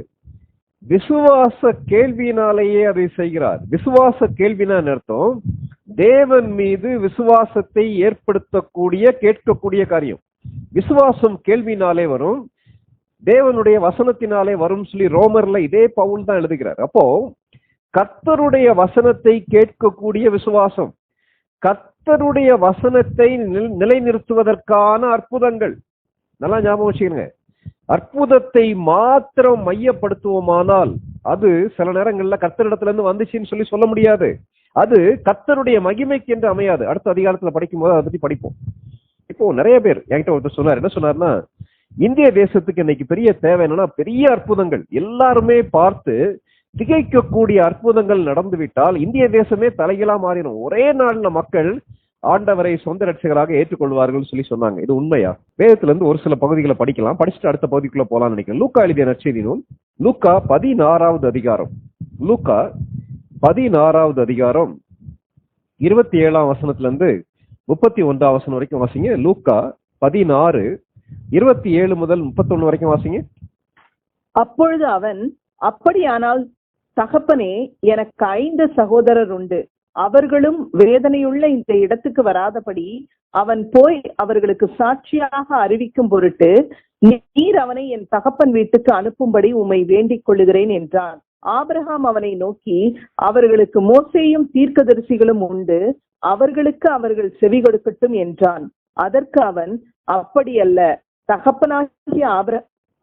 விசுவாச கேள்வியினாலேயே அதை செய்கிறார். விசுவாச கேள்வினா அர்த்தம் தேவன் மீது விசுவாசத்தை ஏற்படுத்தக்கூடிய கேட்கக்கூடிய காரியம். விசுவாசம் கேள்வினாலே வரும், தேவனுடைய வசனத்தினாலே வரும் சொல்லி ரோமர்ல இதே பவுல் தான் எழுதுகிறார். அப்போ கர்த்தருடைய வசனத்தை கேட்கக்கூடிய விசுவாசம், கர்த்தருடைய வசனத்தை நிலைநிறுத்துவதற்கான அற்புதங்கள். நல்லா ஞாபகம் வச்சுக்கோங்க. அற்புதத்தை மாத்திரம் மையப்படுத்துவோமானால் அது சில நேரங்கள்ல கர்த்தரிடத்துல இருந்து வந்துச்சுன்னு சொல்லி சொல்ல முடியாது. அது கர்த்தருடைய மகிமைக்கு என்று அமையாது. அடுத்த அதிகாரத்துல படிக்கும் போது அதை பத்தி படிப்போம். இப்போ நிறைய பேர் என்கிட்ட ஒருத்தர் சொன்னார். என்ன சொன்னார்னா, இந்திய தேசத்துக்கு இன்னைக்கு பெரிய தேவை என்னன்னா, பெரிய அற்புதங்கள் எல்லாருமே பார்த்து திகைக்கக்கூடிய அற்புதங்கள் நடந்துவிட்டால் இந்திய தேசமே தலைகீழா மாறிடும், ஒரே நாள்ல மக்கள் ஆண்டவரை சொந்த ரட்சகராக ஏற்றுக்கொள்வார்கள் சொல்லி சொன்னாங்க. இது உண்மையா? வேதத்துல இருந்து ஒரு சில பகுதிகளை படிக்கலாம், படிச்சுட்டு அடுத்த பகுதிக்குள்ள போலாம்னு நினைக்கிறேன். லூக்கா எழுதிய நற்செய்தி நூல், லூக்கா 16வது அதிகாரம், லூக்கா 16வது அதிகாரம் 27ஆம் வசனத்துல இருந்து 31ஆம் வசனம் வரைக்கும் வாசிங்க. லூக்கா 16 27 முதல் 31 வரைக்கும் வாசிங்க. அப்பொழுது அவன், அப்படியானால் தகப்பனே, எனக்கு 5 சகோதரர் உண்டு, அவர்களும் வேதனையுள்ள இந்த இடத்துக்கு வராதபடி அவன் போய் அவர்களுக்கு சாட்சியாக அறிவிக்கும் பொருட்டு நீர் அவனை என் தகப்பன் வீட்டுக்கு அனுப்பும்படி உம்மை வேண்டிக் கொள்ளுகிறேன் என்றான். ஆபிரகாம் அவனை நோக்கி, அவர்களுக்கு மோசேயும் தீர்க்கதரிசிகளும் உண்டு, அவர்களுக்கு அவர்கள் செவி கொடுக்கட்டும் என்றான். அதற்கு அவன், அப்படியல்ல தகப்பனாகிய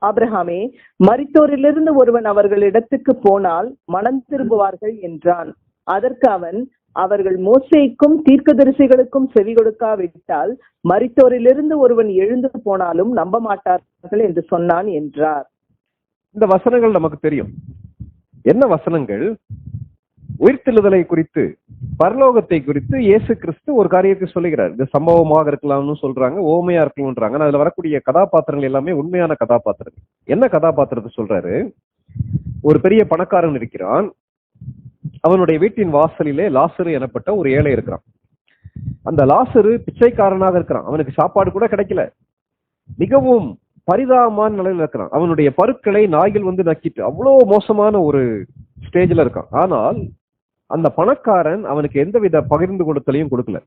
ஆபிரகாமே, மரித்தோரிலிருந்து ஒருவன் அவர்களிடத்துக்கு போனால் மனம் திரும்புவார்கள் என்றான். அதற்கு அவன், அவர்கள் மோசேக்கும் தீர்க்கதரிசிகளுக்கும் செவி கொடுக்காவிட்டால் மரித்தோரிலிருந்து ஒருவன் எழுந்து போனாலும் நம்ப மாட்டார்கள் என்று சொன்னான் என்றார். இந்த வசனங்கள் நமக்கு தெரியும். என்ன வசனங்கள்? உயிர்த்தெழுதலை குறித்து, பரலோகத்தை குறித்து இயேசு கிறிஸ்து ஒரு காரியத்தை சொல்லுகிறார். இது சம்பவமாக இருக்கலாம்னு சொல்றாங்க, ஓமையா இருக்கலாம்ன்றாங்க. அதுல வரக்கூடிய கதாபாத்திரங்கள் எல்லாமே உண்மையான கதாபாத்திரங்கள். என்ன கதாபாத்திரத்தை சொல்றாரு? ஒரு பெரிய பணக்காரன் இருக்கிறான். அவனுடைய வீட்டின் வாசலிலே லாசரு எனப்பட்ட ஒரு ஏழை இருக்கிறான். அந்த லாசரு பிச்சைக்காரனாக இருக்கிறான். அவனுக்கு சாப்பாடு கூட கிடைக்கல. மிகவும் பரிதாபமான நிலையில இருக்கிறான். அவனுடைய பருக்களை நாய்கள் வந்து நக்கிட்டு அவ்வளோ மோசமான ஒரு ஸ்டேஜ்ல இருக்கான். ஆனால் அந்த பணக்காரன் அவனுக்கு எந்தவித பகிர்ந்து கொடுத்தலையும் கொடுக்கல.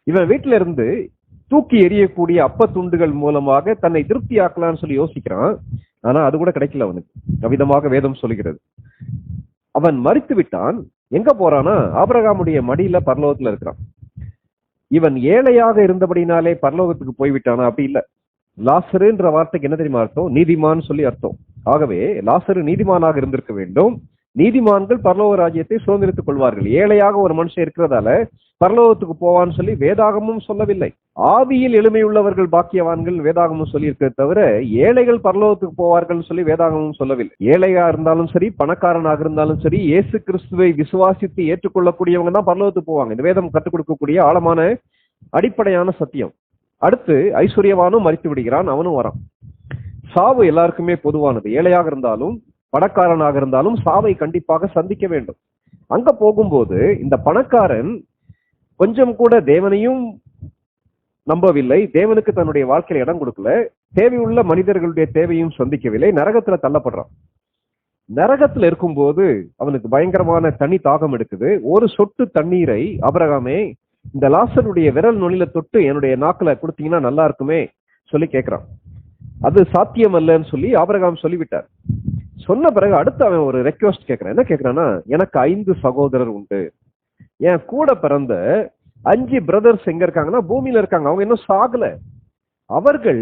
இவன் வீட்டுல இருந்து தூக்கி எறியக்கூடிய அப்ப துண்டுகள் மூலமாக தன்னை திருப்தி ஆக்கலாம்னு சொல்லி யோசிக்கிறான். ஆனா அது கூட கிடைக்கல அவனுக்கு. அவ்விதமாக வேதம் சொல்கிறது. அவன் மரித்து விட்டான். எங்க போறானா? ஆபிரகாமுடைய மடியில பரலோகத்துல இருக்கிறான். இவன் ஏழையாக இருந்தபடினாலே பரலோகத்துக்கு போய்விட்டானா? அப்படி இல்ல. லாசருன்ற வார்த்தைக்கு என்ன தெரியுமா அர்த்தம்? நீதிமான் சொல்லி அர்த்தம். ஆகவே லாசரு நீதிமானாக இருந்திருக்க வேண்டும். நீதிமான்கள் பரலோக ராஜ்யத்தை சுதந்திரித்துக் கொள்வார்கள். ஏழையாக ஒரு மனுஷன் இருக்கிறதால பரலோகத்துக்கு போவான்னு சொல்லி வேதாகமும் சொல்லவில்லை. ஆவியில் எளிமையுள்ளவர்கள் பாக்கியவான்கள் வேதாகமும் சொல்லி இருக்கிறத தவிர ஏழைகள் பரலோகத்துக்கு போவார்கள் சொல்லி வேதாகமும் சொல்லவில்லை. ஏழையா இருந்தாலும் சரி, பணக்காரனாக இருந்தாலும் சரி, இயேசு கிறிஸ்துவை விசுவாசித்து ஏற்றுக்கொள்ளக்கூடியவங்க தான் பரலோகத்துக்கு போவாங்க. இந்த வேதம் கற்றுக் கொடுக்கக்கூடிய ஆழமான அடிப்படையான சத்தியம். அடுத்து ஐஸ்வர்யவானும் மரித்து விடுகிறான், அவனும் வரான். சாவு எல்லாருக்குமே பொதுவானது. ஏழையாக இருந்தாலும் பணக்காரனாக இருந்தாலும் சாவை கண்டிப்பாக சந்திக்க வேண்டும். அங்க போகும்போது இந்த பணக்காரன் கொஞ்சம் கூட தேவனையும் நம்பவில்லை, தேவனுக்கு தன்னுடைய வாழ்க்கையில இடம் கொடுக்கல, தேவையுள்ள மனிதர்களுடைய தேவையும் சந்திக்கவில்லை, நரகத்துல தள்ளப்படுறான். நரகத்துல இருக்கும்போது அவனுக்கு பயங்கரமான தனி தாகம் எடுக்குது. ஒரு சொட்டு தண்ணீரை ஆபிரகாமே இந்த லாசருடைய விரல் நுனியில தொட்டு என்னுடைய நாக்குல கொடுத்தீங்கன்னா நல்லா இருக்குமே சொல்லி கேட்கிறான். அது சாத்தியம் அல்லன்னு சொல்லி ஆபிரகாம் சொல்லிவிட்டார். சொன்ன பிறகு அடுத்து அவன் ஒரு ரெக்வெஸ்ட் கேட்கிறான். என்ன கேட்கிறான்னா, எனக்கு 5 சகோதரர் உண்டு, என் கூட பிறந்த 5 பிரதர்ஸ் எங்க இருக்காங்கன்னா பூமியில இருக்காங்க, அவங்க இன்னும் சாகல. அவர்கள்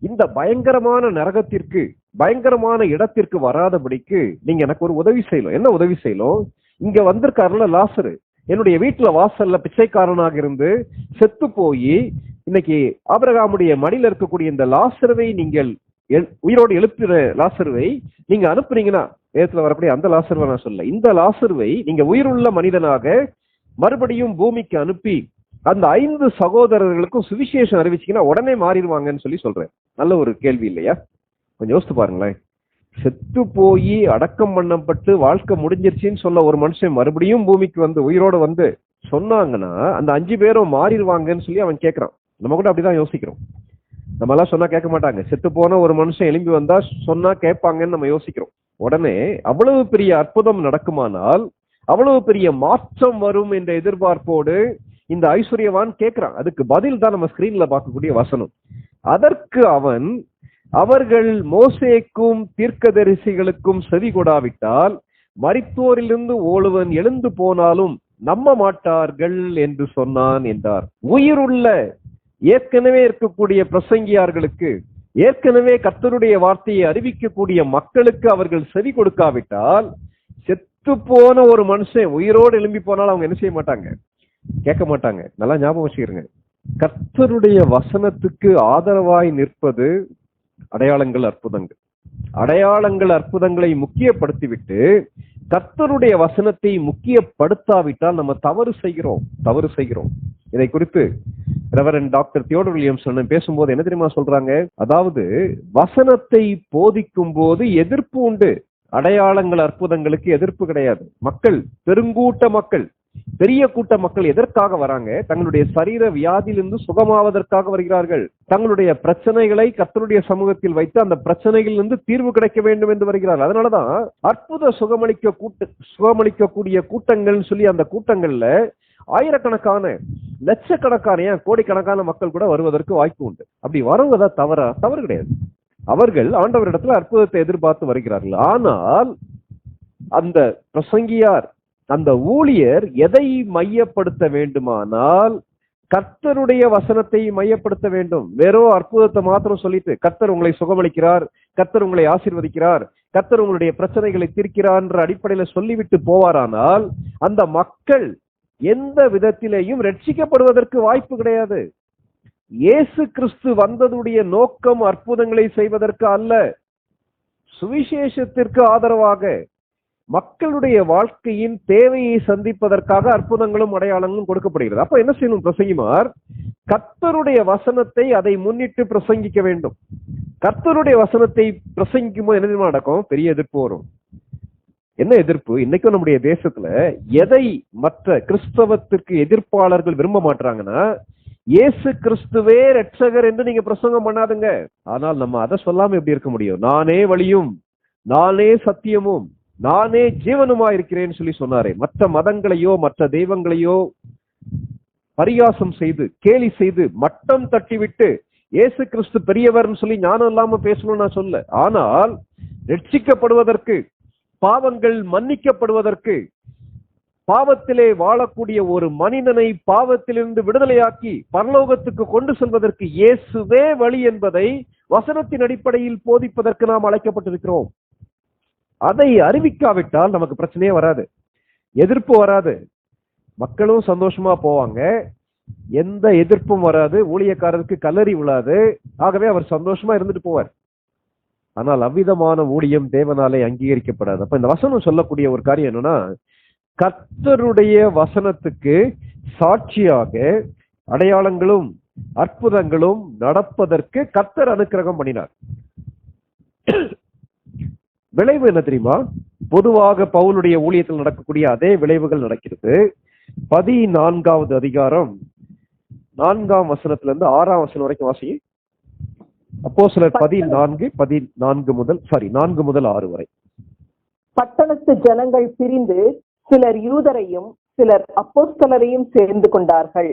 இந்த பயங்கரமான நரகத்திற்கு, பயங்கரமான இடத்திற்கு வராதபடிக்கு நீங்க எனக்கு ஒரு உதவி செய்யலாம். என்ன உதவி செய்யலாம்? இங்க வந்திருக்காருல லாசரு, என்னுடைய வீட்டுல வாசல்ல பிச்சைக்காரனாக இருந்து செத்து போய் இன்னைக்கு ஆபிரகாமுடைய மடியில இருக்கக்கூடிய இந்த லாசருவை நீங்கள் உயிரோடு எழுப்புற லாசருவை நீங்க அனுப்புனீங்கன்னா, வேதத்துல வரக்கூடிய அந்த லாசருவை நான் சொல்ல, இந்த லாசருவை நீங்க உயிருள்ள மனிதனாக மறுபடியும் பூமிக்கு அனுப்பி அந்த 5 சகோதரர்களுக்கும் சுவிசேஷம் அறிவிச்சீங்கன்னா உடனே மாறிடுவாங்கன்னு சொல்லி சொல்றேன். நல்ல ஒரு கேள்வி இல்லையா? கொஞ்சம் யோசித்து பாருங்களேன். செத்து போய் அடக்கம் பண்ணப்பட்டு வாழ்க்கை முடிஞ்சிருச்சுன்னு சொல்ல ஒரு மனுஷன் மறுபடியும் பூமிக்கு வந்து உயிரோடு வந்து சொன்னாங்கன்னா அந்த 5 பேரும் மாறிடுவாங்கன்னு சொல்லி அவன் கேட்கிறான். நம்ம கூட அப்படிதான் யோசிக்கிறோம். நம்ம எல்லாம் சொன்னா கேட்க மாட்டாங்க. செத்து போன ஒரு மனுஷன் எழும்பி வந்தா சொன்னா கேட்பாங்கன்னு நம்ம யோசிக்கிறோம். உடனே அவ்வளவு பெரிய அற்புதம் நடக்குமானால், அவ்வளவு பெரிய மாற்றம் வரும் என்ற எதிர்பார்ப்போடு இந்த ஐஸ்வர்யவான் கேட்கிறான். அதுக்கு பதில் தான் நம்ம ஸ்கிரீன்ல பார்க்கக்கூடிய வசனம். அதற்கு அவன், அவர்கள் மோசேக்கும் தீர்க்கதரிசிகளுக்கும் செவி கொடாவிட்டால் மரித்தோரிலிருந்து ஒருவன் எழுந்து போனாலும் நம்ப மாட்டார்கள் என்று சொன்னான் என்றார். உயிருள்ள ஏற்கனவே இருக்கக்கூடிய பிரசங்கியார்களுக்கு, ஏற்கனவே கர்த்தருடைய வார்த்தையை அறிவிக்கக்கூடிய மக்களுக்கு அவர்கள் செவி கொடுக்காவிட்டால், செத்து போன ஒரு மனுஷன் உயிரோடு எழும்பி போனாலும் அவங்க என்ன செய்ய மாட்டாங்க? கேட்க மாட்டாங்க. நல்லா ஞாபகம் வச்சுக்கிறங்க. கர்த்தருடைய வசனத்துக்கு ஆதரவாய் நிற்பது அடையாளங்கள், அற்புதங்கள். அடையாளங்கள், அற்புதங்களை முக்கியப்படுத்திவிட்டு கர்த்தருடைய வசனத்தை முக்கியப்படுத்தாவிட்டால் நம்ம தவறு செய்கிறோம். இதை குறித்து ரெவரண்ட் டாக்டர் தியோடர் வில்லியம்சன் பேசும்போது என்ன தெரியுமா சொல்றாங்க? அதாவது வசனத்தை போதிக்கும் போது எதிர்ப்பு உண்டு, அடையாளங்கள் அற்புதங்களுக்கு எதிர்ப்பு கிடையாது. மக்கள், பெருங்கூட்ட மக்கள், பெரிய கூட்ட மக்கள் எதற்காக வராங்க? தங்களுடைய சரீர வியாதியிலிருந்து சுகமாவதற்காக வருகிறார்கள். தங்களுடைய பிரச்சனைகளை கர்த்தருடைய சமூகத்தில் வைத்து அந்த பிரச்சனைகளிலிருந்து தீர்வு கிடைக்க வேண்டும் என்று வருகிறார்கள். அதனாலதான் அற்புத சுகமளிக்கக்கூடிய கூட்டங்கள் சொல்லி அந்த கூட்டங்கள்ல ஆயிரக்கணக்கான, லட்சக்கணக்கான, ஏன் கோடிக்கணக்கான மக்கள் கூட வருவதற்கு வாய்ப்பு உண்டு. அப்படி வருவதா தவறு கிடையாது. அவர்கள் ஆண்டவரிடத்துல அற்புதத்தை எதிர்பார்த்து வருகிறார்கள். ஆனால் அந்த பிரசங்கியார், அந்த ஊழியர் எதை மையப்படுத்த வேண்டுமானால் கர்த்தருடைய வசனத்தை மையப்படுத்த வேண்டும். வெறும் அற்புதத்தை மாத்திரம் சொல்லிட்டு கர்த்தர் உங்களை சுகமளிக்கிறார், கர்த்தர் உங்களை ஆசீர்வதிக்கிறார், கர்த்தர் உங்களுடைய பிரச்சனைகளை தீர்க்கிறார் என்ற அடிப்படையில சொல்லிவிட்டு போவாரானால் அந்த மக்கள் எந்த விதத்திலேயும் ரட்சிக்கப்படுவதற்கு வாய்ப்பு கிடையாது. இயேசு கிறிஸ்து வந்ததுடைய நோக்கம் அற்புதங்களை செய்வதற்கு அல்ல, சுவிசேஷத்திற்கு ஆதரவாக மக்களுடைய வாழ்க்கையின் தேவையை சந்திப்பதற்காக அற்புதங்களும் அடையாளங்களும் கொடுக்கப்படுகிறது. அப்ப என்ன செய்யணும் பிரசங்கிமார்? கர்த்தருடைய வசனத்தை அதை முன்னிட்டு பிரசங்கிக்க வேண்டும். கர்த்தருடைய வசனத்தை பிரசங்கிக்கும் போது என்ன நடக்கும்? பெரிய எதிர்ப்பு வரும். என்ன எதிர்ப்பு? இன்னைக்கும் நம்முடைய தேசத்துல எதை மற்ற கிறிஸ்தவத்திற்கு எதிர்ப்பாளர்கள் விரும்ப மாட்டாங்கன்னா, இயேசு கிறிஸ்துவே ரட்சகர் என்று நீங்க பிரசங்கம் பண்ணாதுங்க. ஆனால் நம்ம அதை சொல்லாம எப்படி இருக்க முடியும்? நானே வழியும், நானே சத்தியமும், நானே ஜீவனுமா இருக்கிறேன்னு சொல்லி சொன்னாரே. மற்ற மதங்களையோ மற்ற தெய்வங்களையோ பரிகாசம் செய்து, கேலி செய்து, மட்டம் தட்டிவிட்டு இயேசு கிறிஸ்து பெரியவர்னு சொல்லி ஞானம் இல்லாம பேசணும்னு நான் சொல்ல. ஆனால் ரட்சிக்கப்படுவதற்கு, பாவங்கள் மன்னிக்கப்படுவதற்கு, பாவத்திலே வாழக்கூடிய ஒரு மனிதனை பாவத்திலிருந்து விடுதலையாக்கி பரலோகத்துக்கு கொண்டு செல்வதற்கு இயேசுவே வழி என்பதை வசனத்தின் அடிப்படையில் போதிப்பதற்கு நாம் அழைக்கப்பட்டிருக்கிறோம். அதை அறிவிக்காவிட்டால் நமக்கு பிரச்சனையே வராது, எதிர்ப்பு வராது, மக்களும் சந்தோஷமா போவாங்க, எந்த எதிர்ப்பும் வராது, ஊழியக்காரருக்கு கல்லறி விழாது, ஆகவே அவர் சந்தோஷமா இருந்துட்டு போவார். ஆனால் அவ்விதமான ஊழியம் தேவனாலே அங்கீகரிக்கப்படாது. அப்ப இந்த வசனம் சொல்லக்கூடிய ஒரு காரியம் என்னன்னா, கர்த்தருடைய வசனத்துக்கு சாட்சியாக அடையாளங்களும் அற்புதங்களும் நடப்பதற்கு கர்த்தர் அனுக்கிரகம் பண்ணினார். விளைவு என்ன தெரியுமா? பொதுவாக பவுலுடைய ஊழியத்தில் நடக்கக்கூடிய அதே விளைவுகள் நடக்கிறது. 14வது அதிகாரம் 4ஆம் வசனத்திலிருந்து 6ஆம் வசனம் வரைக்கும் வாசி. அப்போஸ்தலர் 14 முதல் 4 முதல் 6 வரை. பட்டணத்து ஜனங்கள் பிரிந்து சிலர் யூதரையும் சிலர் அப்போஸ்தலரையும் சேர்ந்து கொண்டார்கள்.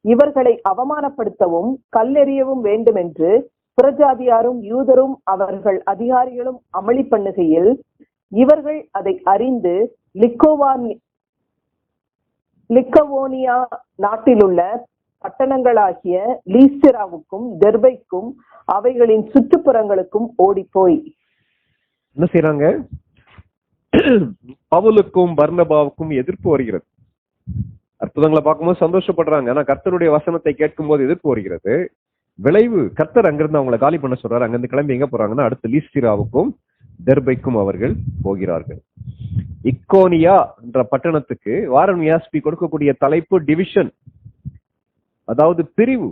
இவர்களை அவமானப்படுத்தவும் கல்லெறியவும் வேண்டும் என்று புறஜாதியாரும் யூதரும் அவர்கள் அதிகாரிகளும் அமளி பண்ணுகையில் இவர்கள் அதை அறிந்து லிக்கவோனியா நாட்டிலுள்ள பட்டணங்களாகிய லீஸ்திராவுக்கும் தெர்பைக்கும் அவைகளின் சுற்றுப்புறங்களுக்கும் ஓடிப்போய் என்ன செய்யறாங்க? பவுலுக்கும் பர்னபாவுக்கும் எதிர்ப்பு வருகிறது. அற்புதங்களை பார்க்கும்போது சந்தோஷப்படுறாங்க, ஆனா கர்த்தருடைய வசனத்தை கேட்கும் போது எதிர்ப்பு வருகிறது. விளைவு, கர்த்தர் அங்கிருந்து அவங்களை காலி பண்ண சொல்றாரு. அங்கிருந்து கிளம்பி எங்க போறாங்கன்னா அடுத்து லீஸ்திராவுக்கும் தெர்பைக்கும் அவர்கள் போகிறார்கள். இக்கோனியா என்ற பட்டணத்துக்கு வாரன் யாஸ்பி கொடுக்கக்கூடிய தலைப்பு டிவிஷன், அதாவது பிரிவு.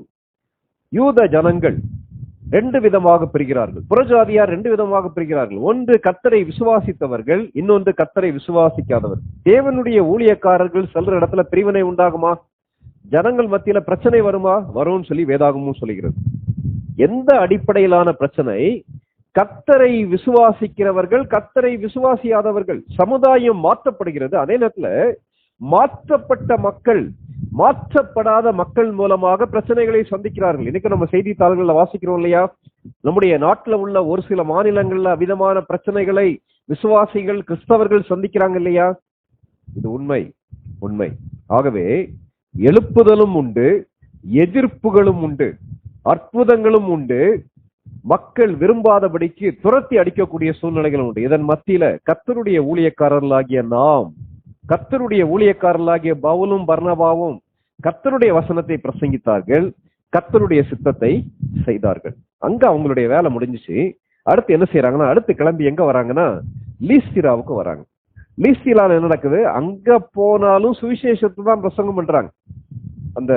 யூத ஜனங்கள் 2 விதமாக பிரிகிறார்கள், புறஜாதியார் 2 விதமாக பிரிகிறார்கள். ஒன்று கர்த்தரை விசுவாசித்தவர்கள், இன்னொன்று கர்த்தரை விசுவாசிக்காதவர். தேவனுடைய ஊழியக்காரர்கள் செல்ற இடத்துல பிரிவினை உண்டாகுமா? ஜனங்கள் மத்தியில பிரச்சனை வருமா? வரும்னு சொல்லி வேதாகமும் சொல்லுகிறது. எந்த அடிப்படையிலான பிரச்சனை? கர்த்தரை விசுவாசிக்கிறவர்கள், கர்த்தரை விசுவாசியாதவர்கள். சமுதாயம் மாற்றப்படுகிறது, அதே நேரத்துல மாற்றப்பட்ட மக்கள் மாற்றப்படாத மக்கள் மூலமாக பிரச்சனைகளை சந்திக்கிறார்கள். இன்னைக்கு நம்ம செய்தித்தாள்கள்ல வாசிக்கிறோம் இல்லையா? நம்முடைய நாட்டுல உள்ள ஒரு சில மாநிலங்கள்ல விதமான பிரச்சனைகளை விசுவாசிகள் கிறிஸ்தவர்கள் சந்திக்கிறாங்க இல்லையா? இது உண்மை, உண்மை. ஆகவே எழுப்புதலும் உண்டு, எதிர்ப்புகளும் உண்டு, அற்புதங்களும் உண்டு, மக்கள் விரும்பாதபடிக்கு துரத்தி அடிக்கக்கூடிய சூழ்நிலைகள் உண்டு. இதன் மத்தியில கர்த்தருடைய ஊழியக்காரர்களாகிய நாம், கர்த்தருடைய ஊழியக்காரர்களாகிய பவுலும் பர்னபாவும் கர்த்தருடைய வசனத்தை பிரசங்கித்தார்கள், கர்த்தருடைய சித்தத்தை செய்தார்கள். அங்க அவங்களுடைய வேலை முடிஞ்சிச்சு. அடுத்து என்ன செய்யறாங்கன்னா, அடுத்து கிளம்பி எங்க வராங்கன்னா லீஸ்திராவுக்கு வராங்க. லீஸ்திரால என்ன நடக்குது? அங்க போனாலும் சுவிசேஷத்தை தான் பிரசங்கம் பண்றாங்க. அந்த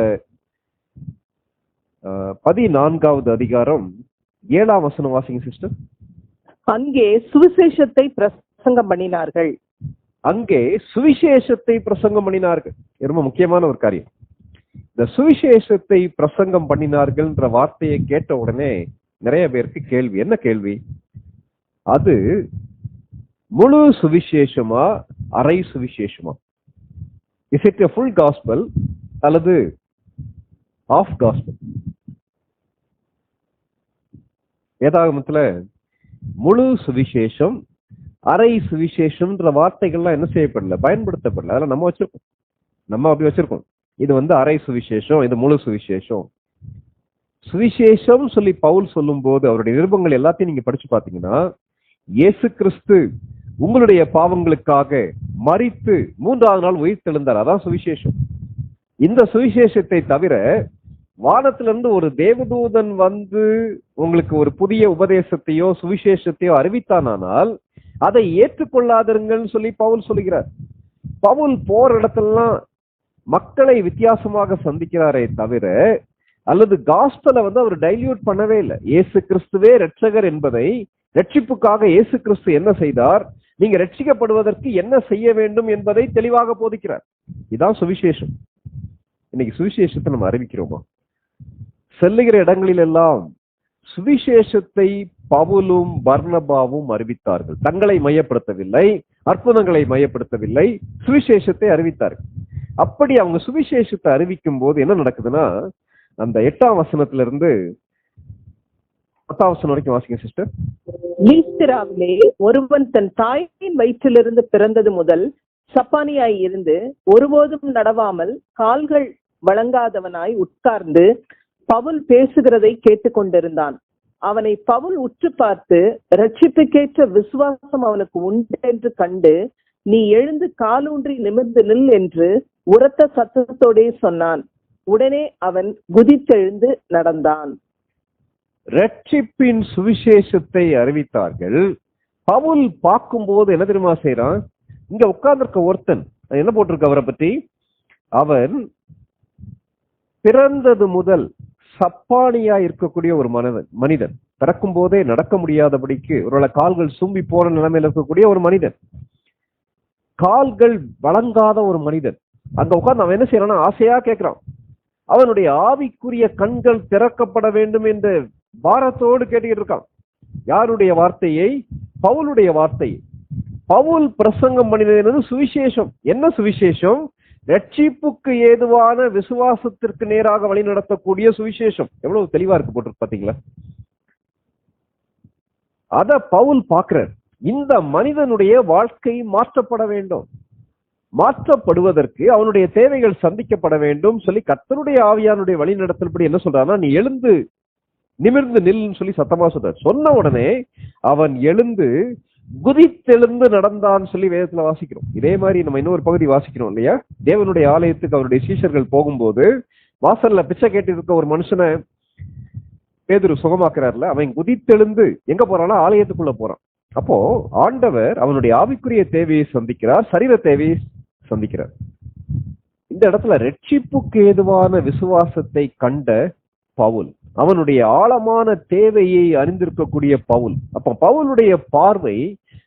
14வது அதிகாரம் 7ஆம் வசனம் வாசிங்க சிஸ்டர். அங்கே சுவிசேஷத்தை பிரசங்கம் பண்ணினார்கள். அங்கே சுவிசேஷத்தை பிரசங்கம் பண்ணினார்கள். ரொம்ப முக்கியமான ஒரு காரியம். இந்த சுவிசேஷத்தை பிரசங்கம் பண்ணினார்கள்ன்ற வார்த்தையை கேட்ட உடனே நிறைய பேருக்கு கேள்வி. என்ன கேள்வி? அது முழு சுவிசேஷமா, அரை சுவிசேஷமா? Is it a full gospel அல்லது ஆஃப் காஸ்பல்? வேதாகமத்துல முழு சுவிசேஷம், அரை சுவிசேஷம்ன்ற வார்த்தைகள்லாம் என்ன செய்யப்படல, பயன்படுத்தப்படல. அதெல்லாம் நம்ம வச்சிருக்கோம், நம்ம அப்படி வச்சிருக்கோம். இது அரை சுவிசேஷம், இது முழு சுவிசேஷம். சுவிசேஷம் சொல்லி பவுல் சொல்லும் போது அவருடைய நிருபங்கள் எல்லாத்தையும் நீங்க படிச்சு பாத்தீங்கன்னா, இயேசு கிறிஸ்து உங்களுடைய பாவங்களுக்காக மரித்து 3ஆவது நாள் உயிர்த்தெழுந்தார். அதான் சுவிசேஷம். இந்த சுவிசேஷத்தை தவிர வானத்திலிருந்து ஒரு தேவதூதன் வந்து உங்களுக்கு ஒரு புதிய உபதேசத்தையோ சுவிசேஷத்தையோ அறிவித்தானால் அதை ஏற்றுக்கொள்ளாதிருங்கன்னு சொல்லி பவுல் சொல்லுகிறார். பவுல் போற இடத்துலாம் மக்களை வித்தியாசமாக சந்திக்கிறாரே தவிர, அல்லது காஸ்பலை அவர் டைல்யூட் பண்ணவே இல்லை. இயேசு கிறிஸ்துவே இரட்சகர் என்பதை, ரட்சிப்புக்காக இயேசு கிறிஸ்து என்ன செய்தார், நீங்க ரட்சிக்கப்படுவதற்கு என்ன செய்ய வேண்டும் என்பதை தெளிவாக போதிக்கிறார். இதான் சுவிசேஷம். இன்னைக்கு சுவிசேஷத்தை நம்ம அறிவிக்கிறோமா? செல்லுகிற இடங்களில் எல்லாம் சுவிசேஷத்தை பவுலும் பர்னபாவும் அறிவித்தார்கள். தங்களை மையப்படுத்தவில்லை, அற்புதங்களை மையப்படுத்தவில்லை, சுவிசேஷத்தை அறிவித்தார்கள். அப்படி அவங்க சுவிசேஷத்தை அறிவிக்கும் போது என்ன நடக்குதுன்னா, அந்த 8ஆம் வசனத்திலிருந்து 10ஆம் வசனம் வரைக்கும் வாசிங்க சிஸ்டர். லீஸ்திராவிலே ஒருவன் தன் தாயின் வயிற்றிலிருந்து பிறந்தது முதல் சப்பானியாய் இருந்து ஒருபோதும் நடவாமல் கால்கள் வழங்காதவனாய் உட்கார்ந்து பவுல் பேசுகிறதை கேட்டுக்கொண்டிருந்தான். அவனை பவுல் உற்று பார்த்து, ரட்சிப்புக்கேற்ற விசுவாசம் அவனுக்கு உண்டு என்று கண்டு, நீ எழுந்து காலூன்றி நிமிர்ந்து நில் என்று உரத்த சத்தத்தோடே சொன்னான். உடனே அவன் குதித்தெழுந்து நடந்தான். ரட்சிப்பின் சுவிசேஷத்தை அறிவித்தார்கள். பவுல் பார்க்கும்போது என்ன தெரியுமா செய்யறான்? இங்க உட்கார்ந்திருக்க ஒருத்தன் என்ன போட்டிருக்க அவரை பற்றி? அவன் பிறந்தது முதல் சப்பானியா இருக்கக்கூடிய ஒரு மனிதன், பிறக்கும் போதே நடக்க முடியாதபடிக்கு ஒருவேளை கால்கள் சும்பி போன நிலைமையில இருக்கக்கூடிய ஒரு மனிதன், கால்கள் வழங்காத ஒரு மனிதன். அங்க உட்கார்ந்து அவன் என்ன செய்யறான்னா ஆசையா கேட்கிறான். அவனுடைய ஆவிக்குரிய கண்கள் திறக்கப்பட வேண்டும் என்ற பாரத்தோடு கேட்டுக்கிட்டு இருக்கான். யாருடைய வார்த்தையை? பவுலுடைய வார்த்தையை. பவுல் பிரசங்கம் பண்ணினது சுவிசேஷம். என்ன சுவிசேஷம்? ரட்சிப்புக்கு ஏதுவான விசுவாசத்திற்கு நேராக வழி நடத்தக்கூடிய சுவிசேஷம். எவ்வளவு தெளிவா இருக்கு போட்டு பாத்தீங்களா? அத பவுல் பார்க்கிறார். இந்த மனிதனுடைய வாழ்க்கை மாற்றப்பட வேண்டும், மாற்றப்படுவதற்கு அவனுடைய தேவைகள் சந்திக்கப்பட வேண்டும் சொல்லி கர்த்தருடைய ஆவியானுடைய வழி நடத்தல்படி என்ன சொல்றான்னா, நீ எழுந்து நிமிர்ந்து நில்னு சொல்லி சத்தமா சொல்ற. சொன்ன உடனே அவன் எழுந்து குதித்தெழுந்து நடந்தான் சொல்லி வேதத்துல வாசிக்கிறோம். இதே மாதிரி நம்ம இன்னொரு பகுதி வாசிக்கிறோம் இல்லையா? தேவனுடைய ஆலயத்துக்கு அவருடைய சீஷர்கள் போகும்போது வாசல்ல பிச்சை கேட்டு இருக்க ஒரு மனுஷனை பேதுரு சுகமாக்குறாருல, அவன் குதித்தெழுந்து எங்க போறான்னா ஆலயத்துக்குள்ள போறான். அப்போ ஆண்டவர் அவனுடைய ஆவிக்குரிய தேவையை சந்திக்கிறார், சரீர தேவையை சந்திக்கிறார். இந்த இடத்துல ரட்சிப்புக்கு ஏதுவான விசுவாசத்தை கண்ட பவுல், அவனுடைய ஆழமான தேவையை அறிந்திருக்கக்கூடிய பவுல். அப்ப பவுலுடைய பார்வை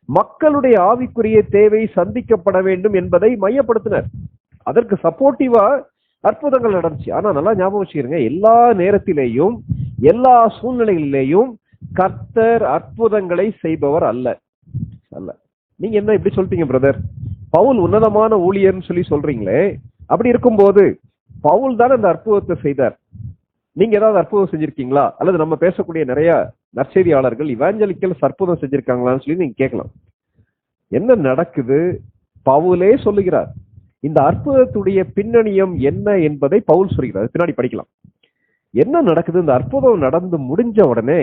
மக்களுடைய ஆவிக்குரிய தேவை சந்திக்கப்பட வேண்டும் என்பதை மையப்படுத்தினர். அதற்கு சப்போர்ட்டிவா அற்புதங்கள் நடந்துச்சு. ஆனா நல்லா ஞாபகம் வச்சுக்கிறீங்க, எல்லா நேரத்திலேயும் எல்லா சூழ்நிலைகளிலேயும் கர்த்தர் அற்புதங்களை செய்பவர் அல்ல. அல்ல. நீங்க என்ன இப்படி சொல்லிட்டீங்க பிரதர்? பவுல் உன்னதமான ஊழியர்னு சொல்லி சொல்றீங்களே, அப்படி இருக்கும்போது பவுல் தான் அந்த அற்புதத்தை செய்தார். நீங்க ஏதாவது அற்புதம் செஞ்சிருக்கீங்களா? அல்லது நம்ம பேசக்கூடிய நிறைய நற்செய்தியாளர்கள் இவாஞ்சலிக்கல் அற்புதம் செஞ்சிருக்காங்களான்னு சொல்லி நீங்க கேட்கலாம். என்ன நடக்குது? பவுலே சொல்லுகிறார். இந்த அற்புதத்துடைய பின்னணியம் என்ன என்பதை பவுல் சொல்கிறார். பின்னாடி படிக்கலாம். என்ன நடக்குது? இந்த அற்புதம் நடந்து முடிஞ்ச உடனே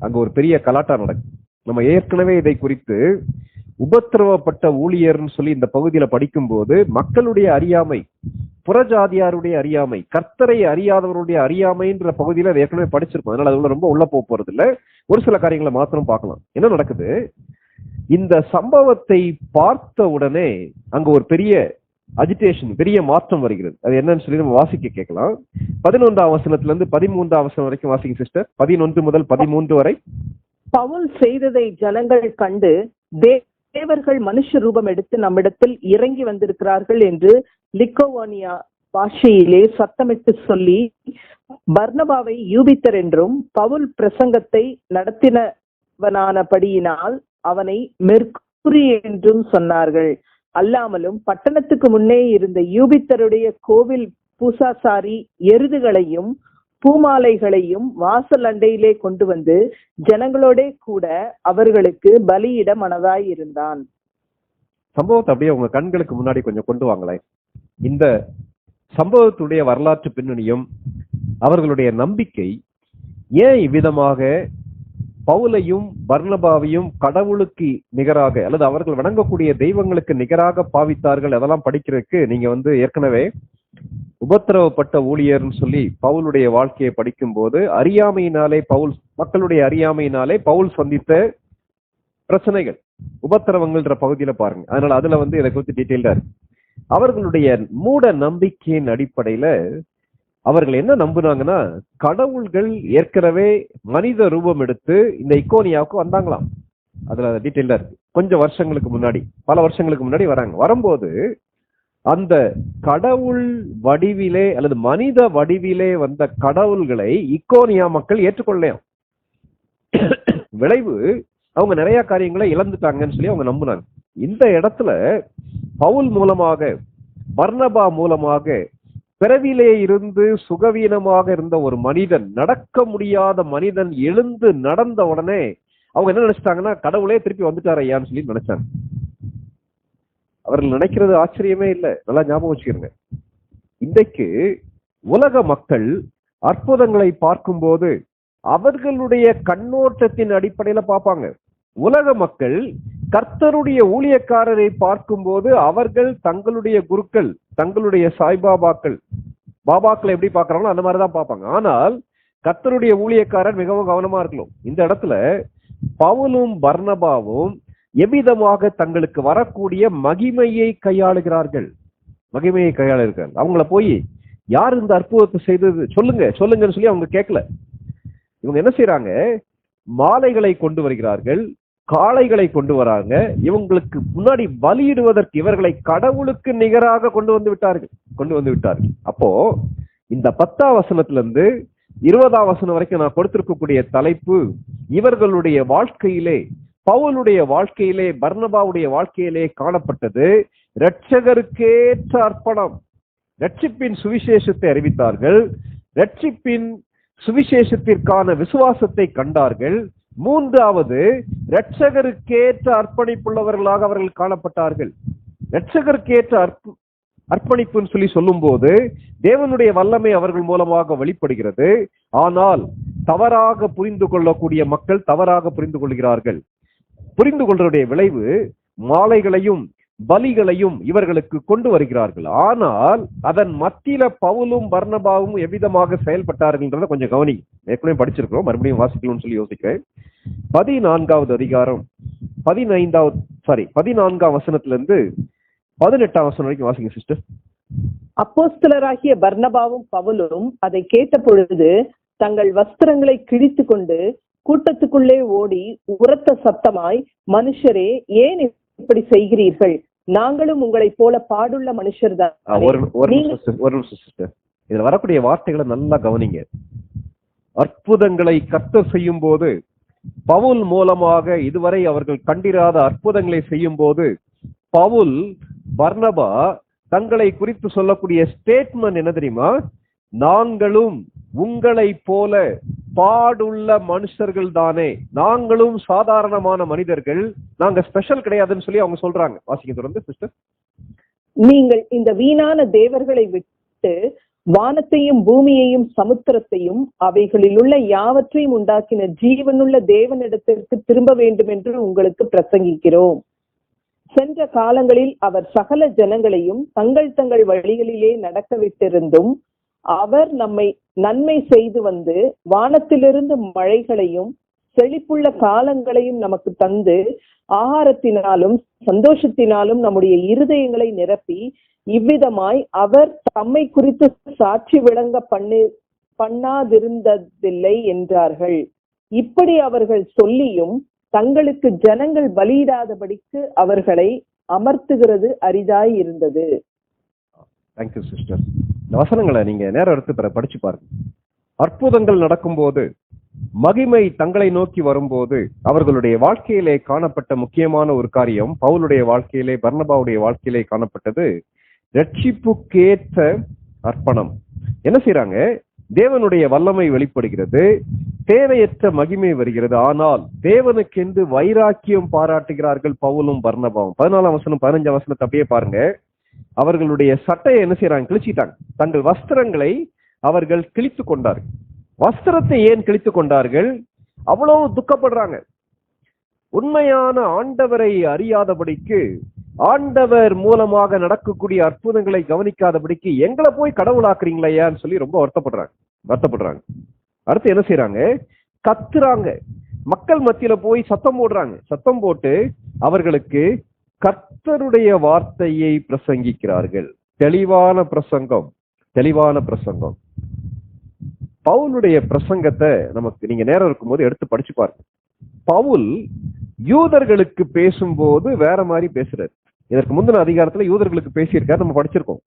அங்க ஒரு பெரிய கலாட்டா நடக்கும். நம்ம ஏற்கனவே இதை குறித்து உபத்திரவப்பட்ட ஊழியர்னு சொல்லி இந்த பகுதியில படிக்கும் போது மக்களுடைய அறியாமை, புறஜாதியாருடைய அறியாமை, கர்த்தரை அறியாதவருடைய அறியாமைன்ற பகுதியில அதை ஏற்கனவே படிச்சிருக்கோம். அதனால அதுல ரொம்ப உள்ள போறது இல்ல. ஒரு சில காரியங்களை மாத்திரம் பார்க்கலாம். என்ன நடக்குது? இந்த சம்பவத்தை பார்த்த உடனே அங்க ஒரு பெரிய அஜிடேஷன், பெரிய மாற்றம் வருகிறது. அது என்னன்னு சொல்லி நம்ம வாசிக்க கேட்கலாம். 11ஆம் வசனத்துல இருந்து 13ஆம் வசனம் வரைக்கும் வாசிங்க சிஸ்டர். 11 முதல் 13 வரை. பவுல் செய்ததை ஜனங்கள் கண்டு, தேவர்கள் மனுஷ ரூபம் எடுத்து நம்மிடத்தில் இறங்கி வந்திருக்கிறார்கள் என்று லிக்கோவோனியா பாஷையிலே சத்தமிட்டு சொல்லி பர்னபாவை யூபித்தர் என்றும் பவுல் பிரசங்கத்தை நடத்தினவனானபடியினால் அவனை மெர்க்குரி என்றும் சொன்னார்கள். அல்லாமலும் பட்டணத்துக்கு முன்னே இருந்த யூபித்தருடைய கோவில் பூசாசாரி எருதுகளையும் பூமாலைகளையும் வாசல் அண்டையிலே கொண்டு வந்து ஜனங்களோட கூட அவர்களுக்கு பலியிட மனதாய் இருந்தான். சம்பவத்தை அப்படியே உங்க கண்களுக்கு முன்னாடி கொஞ்சம் கொண்டு வாங்களேன். இந்த சம்பவத்துடைய வரலாற்று பின்னணியும் அவர்களுடைய நம்பிக்கை ஏன் இவ்விதமாக பவுலையும் பர்னபாவையும் கடவுளுக்கு நிகராக அல்லது அவர்கள் வணங்கக்கூடிய தெய்வங்களுக்கு நிகராக பாவித்தார்கள், அதெல்லாம் படிக்கிறதுக்கு நீங்க ஏற்கனவே உபத்திரவப்பட்ட ஊழியர்னு சொல்லி பவுலுடைய வாழ்க்கையை படிக்கும் போது மக்களுடைய அறியாமையினாலே பவுல் சந்தித்த பிரச்சனைகள், உபத்திரவங்கள்ன்ற பகுதியில பாருங்க. அதனால அதுல இதை குறித்து டீட்டெயில்டா இருக்கு. அவர்களுடைய மூட நம்பிக்கையின் அடிப்படையில அவர்கள் என்ன நம்புனாங்கன்னா, கடவுள்கள் ஏற்கனவே மனித ரூபம் எடுத்து இந்த இக்கோனியாவுக்கு வந்தாங்களாம். அதுல டீட்டெயில்டா இருக்கு. கொஞ்சம் வருஷங்களுக்கு முன்னாடி, பல வருஷங்களுக்கு முன்னாடி வராங்க. வரும்போது அந்த கடவுள் வடிவிலே அல்லது மனித வடிவிலே வந்த கடவுள்களை இக்கோனியா மக்கள் ஏற்றுக்கொள்ளலையாம். விளைவு அவங்க நிறைய காரியங்களை இழந்துட்டாங்கன்னு சொல்லி அவங்க நம்புனாங்க. இந்த இடத்துல பவுல் மூலமாக, பர்னபா மூலமாக பிறவிலே இருந்து சுகவீனமாக இருந்த ஒரு மனிதன், நடக்க முடியாத மனிதன் எழுந்து நடந்த உடனே அவங்க என்ன நினைச்சிட்டாங்கன்னா, கடவுளே திருப்பி வந்துட்டார் ஐயான்னு சொல்லி நினைச்சாங்க. அவர்கள் நினைக்கிறது ஆச்சரியமே இல்லை. நல்லா ஞாபகம் வச்சுக்கிறங்க. இன்றைக்கு உலக மக்கள் அற்புதங்களை பார்க்கும்போது அவர்களுடைய கண்ணோட்டத்தின் அடிப்படையில பார்ப்பாங்க. உலக மக்கள் கர்த்தருடைய ஊழியக்காரரை பார்க்கும்போது அவர்கள் தங்களுடைய குருக்கள், தங்களுடைய சாய்பாபாக்கள், பாபாக்களை எப்படி பார்க்கறாங்களோ அந்த மாதிரிதான் பார்ப்பாங்க. ஆனால் கர்த்தருடைய ஊழியக்காரர் மிகவும் கவனமா இருக்கணும். இந்த இடத்துல பவுலும் பர்னபாவும் எவ்விதமாக தங்களுக்கு வரக்கூடிய மகிமையை கையாளுகிறார்கள். அவங்கள போய் யார் இந்த அற்புதத்தை செய்தது சொல்லுங்கன்னு சொல்லி அவங்க கேட்கல. இவங்க என்ன செய்யறாங்க? மாலைகளை கொண்டு வருகிறார்கள், காளைகளை கொண்டு வராங்க. இவங்களுக்கு முன்னாடி பலியிடுவதற்கு இவர்களை கடவுளுக்கு நிகராக கொண்டு வந்து விட்டார்கள். அப்போ இந்த 10ஆம் வசனத்திலிருந்து 20ஆம் வசனம் வரைக்கும் நான் கொடுத்திருக்கக்கூடிய தலைப்பு, இவர்களுடைய வாழ்க்கையிலே, பவுலுடைய வாழ்க்கையிலே, பர்னபாவுடைய வாழ்க்கையிலே காணப்பட்டது இரட்சகருக்கேற்ற அர்ப்பணம். ரட்சிப்பின் சுவிசேஷத்தை அறிவித்தார்கள், ரட்சிப்பின் சுவிசேஷத்திற்கான விசுவாசத்தை கண்டார்கள். மூன்றாவது, இரட்சகருக்கேற்ற அர்ப்பணிப்புள்ளவர்களாக அவர்கள் காணப்பட்டார்கள். இரட்சகருக்கேற்ற அர்ப்பணிப்புன்னு சொல்லி சொல்லும் போது தேவனுடைய வல்லமை அவர்கள் மூலமாக வெளிப்படுகிறது. ஆனால் தவறாக புரிந்து கொள்ளக்கூடிய மக்கள் தவறாக புரிந்து கொள்கிறார்கள். புரிந்து கொள்வதுடைய விளைவு மாலைகளையும் பலிகளையும் இவர்களுக்கு கொண்டு வருகிறார்கள். ஆனால் அதன் மத்தியில பவுலும் பர்னபாவும் எவ்விதமாக செயல்பட்டார்கள்ன்றத கொஞ்சம் கவனி. ஏற்கனவே படிச்சிருக்கிறோம், மறுபடியும் வாசிக்கணும்னு சொல்லி யோசிக்கிறேன். 14வது அதிகாரம் 14ஆம் வசனத்திலிருந்து 18ஆம் வசனம் வரைக்கும் வாசிங்க சிஸ்டர். அப்போஸ்தலராகிய பர்னபாவும் பவுலும் அதை கேட்ட பொழுது தங்கள் வஸ்திரங்களை கிழித்து கொண்டு கூட்டத்துக்குள்ளே ஓடி உரத்த சத்தமாய், மனுஷரே, ஏன் இப்படி செய்கிறீர்கள்? நாங்களும் உங்களை போல பாடுள்ள மனுஷர் தான். இதுல வரக்கூடிய வார்த்தைகளை நல்லா கவனிங்க. அற்புதங்களை கர்த்தர் செய்யும் போது, பவுல் மூலமாக இதுவரை அவர்கள் கண்டிராத அற்புதங்களை செய்யும் போது, பவுல் பர்னபா தங்களை குறித்து சொல்லக்கூடிய ஸ்டேட்மெண்ட் என்ன தெரியுமா? நாங்களும் உங்களை போல பாடுள்ள மனுஷர்கள் தானே, நாங்களும் சாதாரணமான மனிதர்கள், நாங்க ஸ்பெஷல் கிடையாதுன்னு சொல்லி அவங்க சொல்றாங்க. வாசிக்க தொடர்ந்து சிஸ்டர். நீங்கள் இந்த வீணான தேவர்களை விட்டு வானத்தையும் பூமியையும் சமுத்திரத்தையும் அவைகளில் உள்ள யாவற்றையும் உண்டாக்கின ஜீவனுள்ள தேவனிடத்திற்கு திரும்ப வேண்டும் என்று உங்களுக்கு பிரசங்கிக்கிறோம். சென்ற காலங்களில் அவர் சகல ஜனங்களையும் தங்கள் தங்கள் வழிகளிலே நடக்க விட்டிருந்தும் அவர் நம்மை நன்மை செய்து வந்து வானத்திலிருந்து மழைகளையும் செழிப்புள்ள காலங்களையும் நமக்கு தந்து ஆகாரத்தினாலும் சந்தோஷத்தினாலும் நம்முடைய இருதயங்களை நிரப்பி இவ்விதமாய் அவர் தம்மை குறித்து சாட்சி விளங்க பண்ணாதிருந்ததில்லை என்றார்கள். இப்படி அவர்கள் சொல்லியும் தங்களுக்கு ஜனங்கள் பலியிடாதபடிக்கு அவர்களை அமர்த்துகிறது அரிதாய் இருந்தது. Thank you sister. இந்த வசனங்களை நீங்க நேரம் எடுத்து படிச்சு பாருங்க. அற்புதங்கள் நடக்கும்போது, மகிமை தங்களை நோக்கி வரும்போது அவர்களுடைய வாழ்க்கையிலே காணப்பட்ட முக்கியமான ஒரு காரியம், பவுலுடைய வாழ்க்கையிலே, பர்னபாவுடைய வாழ்க்கையிலே காணப்பட்டது ரட்சிப்புக்கேற்ற அர்ப்பணம். என்ன செய்யறாங்க? தேவனுடைய வல்லமை வெளிப்படுகிறது, தேவையற்ற மகிமை வருகிறது, ஆனால் தேவனுக்கென்று வைராக்கியம் பாராட்டுகிறார்கள் பவுலும் பர்னபாவும். 14ஆம் வசனம் 15ஆம் வசனத்தை அப்படியே பாருங்க. அவர்களுடைய சட்டையை என்ன செய்யறாங்க? கிழிச்சிட்டாங்க. தங்கள் வஸ்திரங்களை அவர்கள் கிழித்து கொண்டார்கள். வஸ்திரத்தை ஏன் கிழித்து கொண்டார்கள்? அவ்வளவு துக்கப்படுறாங்க. உண்மையான ஆண்டவரை அறியாதபடிக்கு, ஆண்டவர் மூலமாக நடக்கக்கூடிய அற்புதங்களை கவனிக்காதபடிக்கு எங்களை போய் கடவுளாக்குறீங்களையான்னு சொல்லி ரொம்ப வருத்தப்படுறாங்க. அடுத்து என்ன செய்யறாங்க? கத்துறாங்க. மக்கள் மத்தியில போய் சத்தம் போடுறாங்க. சத்தம் போட்டு அவர்களுக்கு கர்த்தருடைய வார்த்தையை பிரசங்கிக்கிறார்கள். தெளிவான பிரசங்கம். பவுலுடைய பிரசங்கத்தை நமக்கு நீங்க நேரம் இருக்கும்போது எடுத்து படிச்சு பாருங்க. பவுல் யூதர்களுக்கு பேசும்போது வேற மாதிரி பேசுறாரு. இதற்கு முந்தின அதிகாரத்துல யூதர்களுக்கு பேசியிருக்காரு, நம்ம படிச்சிருக்கோம்.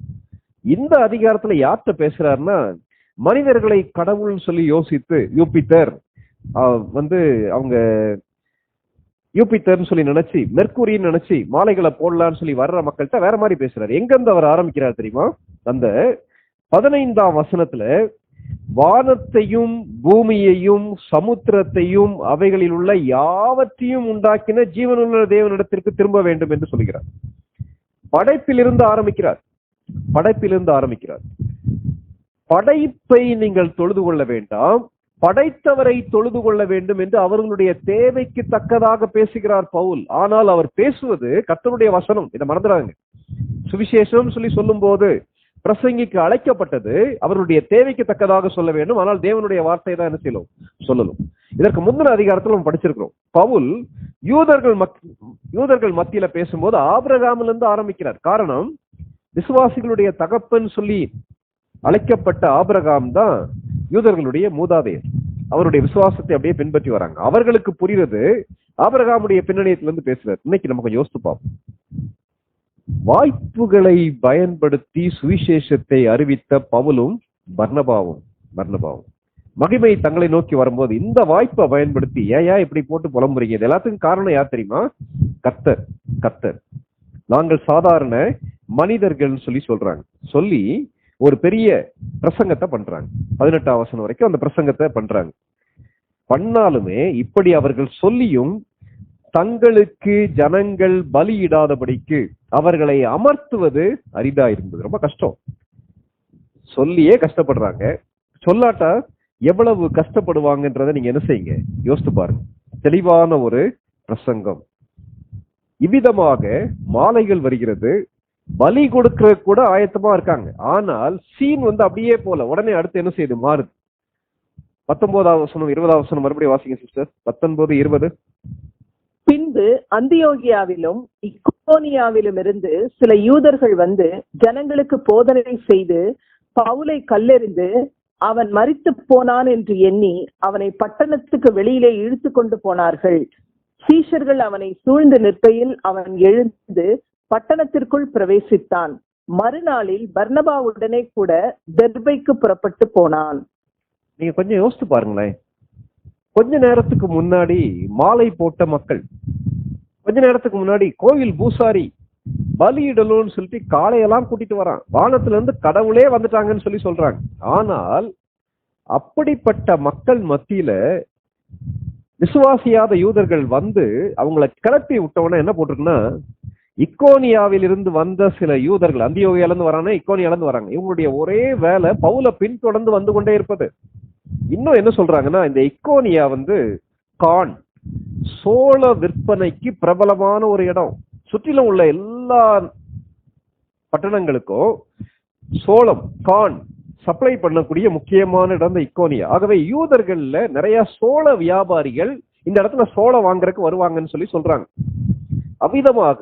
இந்த அதிகாரத்துல யார்கிட்ட பேசுறாருன்னா, மனிதர்களை கடவுள் சொல்லி யோசித்து யூபிட்டர் அவங்க யூபிட்டர்னு சொல்லி நினைச்சு, மெர்க்குரின்னு நினைச்சு மாலைகளை போடலான்னு சொல்லி வர்ற மக்கள்கிட்ட வேற மாதிரி பேசுறாரு. எங்கிருந்து அவர் ஆரம்பிக்கிறார் தெரியுமா? அந்த 15ஆம் வசனத்துல வானத்தையும் பூமியையும் சமுத்திரத்தையும் அவைகளில் உள்ள யாவற்றையும் உண்டாக்கின ஜீவனுள்ள தேவனிடத்திற்கு திரும்ப வேண்டும் என்று சொல்கிறார். படைப்பிலிருந்து ஆரம்பிக்கிறார். படைப்பை நீங்கள் தொழுது கொள்ள வேண்டாம், படைத்தவரை தொழுது கொள்ள வேண்டும் என்று அவர்களுடைய தேவைக்கு தக்கதாக பேசுகிறார் பவுல். ஆனால் அவர் பேசுவது கர்த்தருடைய வசனம். இதை மறந்துடாங்க. சுவிசேஷம் சொல்லும் போது பிரசங்கிக்கு அழைக்கப்பட்டது அவருடைய தேவைக்கு தக்கதாக சொல்ல வேண்டும். ஆனால் தேவனுடைய வார்த்தை தான் என்ன செய்யணும் சொல்லணும். இதற்கு முந்தின அதிகாரத்தில் நம்ம படிச்சிருக்கிறோம். பவுல் யூதர்கள் மத்தியில பேசும்போது ஆபிரகாமிலிருந்து இருந்து ஆரம்பிக்கிறார். காரணம், விசுவாசிகளுடைய தகப்பன் சொல்லி அழைக்கப்பட்ட ஆபிரகாம் தான் யூதர்களுடைய மூதாதையர். அவருடைய விசுவாசத்தை அப்படியே பின்பற்றி வராங்க. அவர்களுக்கு புரிவது ஆபிரகாமுடைய பின்னணியத்திலிருந்து பேசுறாரு. இன்னைக்கு நம்ம கொஞ்சம் யோசித்து பார்ப்போம். வாய்ப்புகளை பயன்படுத்தி சுவிசேஷத்தை அறிவித்த பவுலும் பர்னபாவும் மகிமை தங்களை நோக்கி வரும்போது இந்த வாய்ப்பை பயன்படுத்தி ஏன் இப்படி போட்டு புலம்புறீங்க? இது எல்லாத்துக்கும் காரணம் யார் தெரியுமா? கர்த்தர். நாங்கள் சாதாரண மனிதர்கள் சொல்றாங்க. சொல்லி ஒரு பெரிய பிரசங்கத்தை பண்றாங்க. 18ஆம் வசனம் வரைக்கும் அந்த பிரசங்கத்தை பண்றாங்க. பண்ணாலுமே இப்படி அவர்கள் சொல்லியும் தங்களுக்கு ஜனங்கள் பலியிடாதபடிக்கு அவர்களை அமர்த்துவது அரிதா இருந்தது. ரொம்ப கஷ்டம். சொல்லியே கஷ்டப்படுறாங்க. சொல்லாட்டா எவ்வளவு கஷ்டப்படுவாங்கன்றதை நீங்க என்ன செய்யுங்க, யோசித்து பாருங்க. தெளிவான ஒரு பிரசங்கம். இவ்விதமாக மாலைகள் வருகிறது. பலி கொடுக்க கூட ஆயத்தமா இருக்காங்க. ஆனால் சீன் அப்படியே போல உடனே அடுத்து என்ன செய்யுது, மாறுது. 19ஆம் வசனம் 20ஆம் வசனம் மறுபடியும் வாசிங்க சிஸ்டர். 19, 20. பின்பு அந்தியோகியாவிலும் இக்கோனியாவிலும் இருந்து சில யூதர்கள் வந்து ஜனங்களுக்கு போதனை செய்து பவுலை கல்லெறிந்து அவன் மரித்து போனான் என்று எண்ணி அவனை பட்டணத்துக்கு வெளியிலே இழுத்து கொண்டு போனார்கள். சீஷர்கள் அவனை சூழ்ந்து நிற்கையில் அவன் எழுந்து பட்டணத்திற்குள் பிரவேசித்தான். மறுநாளில் பர்னபாவுடனே கூட தெர்பைக்கு புறப்பட்டு போனான். நீங்க கொஞ்சம் யோசித்து பாருங்களேன். கொஞ்ச நேரத்துக்கு முன்னாடி மாலை போட்ட மக்கள், கொஞ்ச நேரத்துக்கு முன்னாடி கோவில் பூசாரி பலியிடலும்னு சொல்லிட்டு காளையெல்லாம் கூட்டிட்டு வரான். வானத்துல இருந்து கடவுளே வந்துட்டாங்கன்னு சொல்றாங்க. ஆனால் அப்படிப்பட்ட மக்கள் மத்தியில விசுவாசியாத யூதர்கள் வந்து அவங்களை கிளப்பி விட்டவன என்ன போட்டிருக்குன்னா, இக்கோனியாவில் இருந்து வந்த சில யூதர்கள், அந்தியோகியால இருந்து வராங்க, இக்கோனியால இருந்து வராங்க. இவங்களுடைய ஒரே வேலை பவுலை பின்தொடர்ந்து வந்து கொண்டே இருப்பது. இன்னும் என்ன சொல்றாங்கன்னா, இந்த இக்கோனியா கான் சோள விற்பனைக்கு பிரபலமான ஒரு இடம். சுற்றிலும் உள்ள எல்லா பட்டணங்களுக்கும் சோளம், கான் சப்ளை பண்ணக்கூடிய முக்கியமான இடம் இந்த இக்கோனியா. ஆகவே யூதர்கள்ல நிறைய சோள வியாபாரிகள் இந்த இடத்துல சோளம் வாங்குறதுக்கு வருவாங்கன்னு சொல்றாங்க. அவ்விதமாக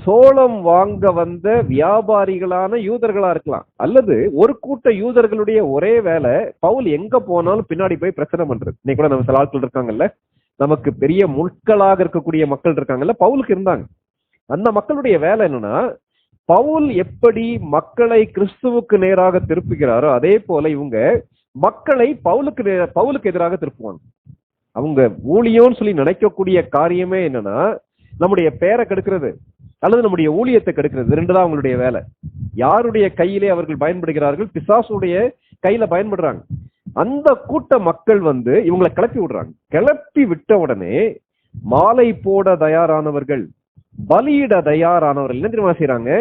சோளம் வாங்க வந்த வியாபாரிகளான யூதர்களா இருக்கலாம், அல்லது ஒரு கூட்ட யூதர்களுடைய ஒரே வேலை பவுல் எங்க போனாலும் பின்னாடி போய் பிரச்சனை பண்றது. இன்னைக்கு கூட நம்ம சில ஆட்கள் இருக்காங்கல்ல, நமக்கு பெரிய முட்களாக இருக்கக்கூடிய மக்கள் இருக்காங்கல்ல, பவுலுக்கு இருந்தாங்க. அந்த மக்களுடைய வேலை என்னன்னா, பவுல் எப்படி மக்களை கிறிஸ்துவுக்கு நேராக திருப்புகிறாரோ அதே போல இவங்க மக்களை பவுலுக்கு எதிராக திருப்புவாங்க. அவங்க ஊழியம்னு சொல்லி நினைக்கக்கூடிய காரியமே என்னன்னா, நம்முடைய பேரை கெடுக்கிறது அல்லது நம்முடைய ஊழியத்தை கெடுக்கிறது. ரெண்டு தான் அவங்களுடைய வேலை. யாருடைய கையிலே அவர்கள் பயன்படுகிறார்கள்? பிசாசுடைய கையில பயன்படுறாங்க. அந்த கூட்ட மக்கள் இவங்களை கிளப்பி விடுறாங்க. கிளப்பி விட்ட உடனே மாலை போட தயாரானவர்கள், பலியிட தயாரானவர்கள் என்ன தெரியுமா செய்யறாங்க?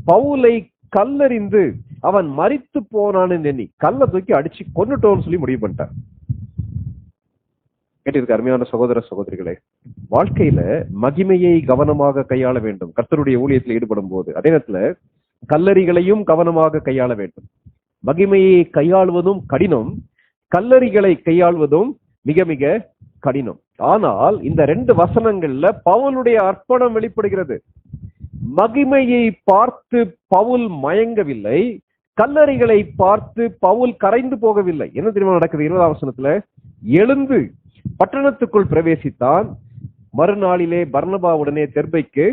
பவுலை கல்லறிந்து அவன் மரித்து போனான்னு எண்ணி கல்லை தூக்கி அடிச்சு கொன்னுட்டோம்னு சொல்லி முடிவு பண்ணிட்டார். கேட்டிருக்க அருமையான சகோதர சகோதரிகளே, வாழ்க்கையில மகிமையை கவனமாக கையாள வேண்டும். கர்த்தருடைய ஊழியத்தில் ஈடுபடும் போது அதே நேரத்துல கல்லறிகளையும் கவனமாக கையாள வேண்டும். மகிமையை கையாளுவதும் கடினம், கல்லறிகளை கையாள்வதும் மிக மிக கடினம். ஆனால் இந்த 2 வசனங்கள்ல பவுலுடைய அர்ப்பணம் வெளிப்படுகிறது. மகிமையை பார்த்து பவுல் மயங்கவில்லை, கல்லறிகளை பார்த்து பவுல் கரைந்து போகவில்லை. என்ன தெரியுமா நடக்குது? 20ஆம் வசனத்துல, எழுந்து பட்டணத்துக்குள் பிரவேசித்தான். மறுநாளிலே பர்னபாவுடனே தெர்பைக்கு